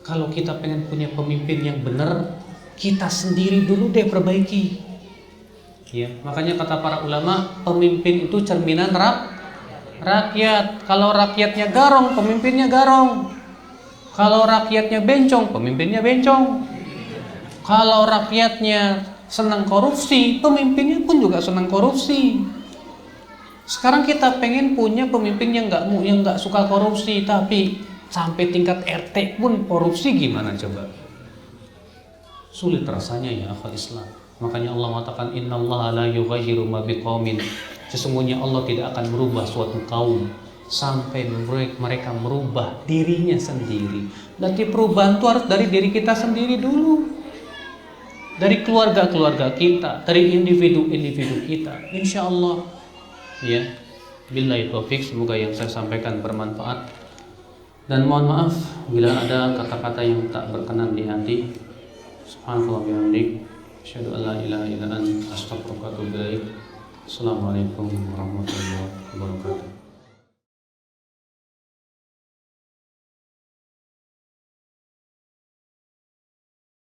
Kalau kita pengen punya pemimpin yang benar, kita sendiri dulu deh perbaiki. Ya, makanya kata para ulama, pemimpin itu cerminan rakyat. Kalau rakyatnya garong, pemimpinnya garong. Kalau rakyatnya bencong, pemimpinnya bencong. Kalau rakyatnya senang korupsi, pemimpinnya pun juga senang korupsi. Sekarang kita pengen punya pemimpin yang nggak suka korupsi, tapi sampai tingkat RT pun korupsi, gimana coba? Sulit rasanya ya akal Islam. Makanya Allah mengatakan innallaha la yughayyiru ma biqaumin. Sesungguhnya Allah tidak akan merubah suatu kaum sampai mereka merubah dirinya sendiri. Berarti perubahan itu harus dari diri kita sendiri dulu. Dari keluarga-keluarga kita, dari individu-individu kita. Insya Allah ya. Billahi taufik, semoga yang saya sampaikan bermanfaat. Dan mohon maaf bila ada kata-kata yang tak berkenan di hati. Subhanallah wa bihamdik, asyhadu an la ilaha illa anta, astaghfiruka wa atubu ilaik. Assalamualaikum warahmatullahi wabarakatuh.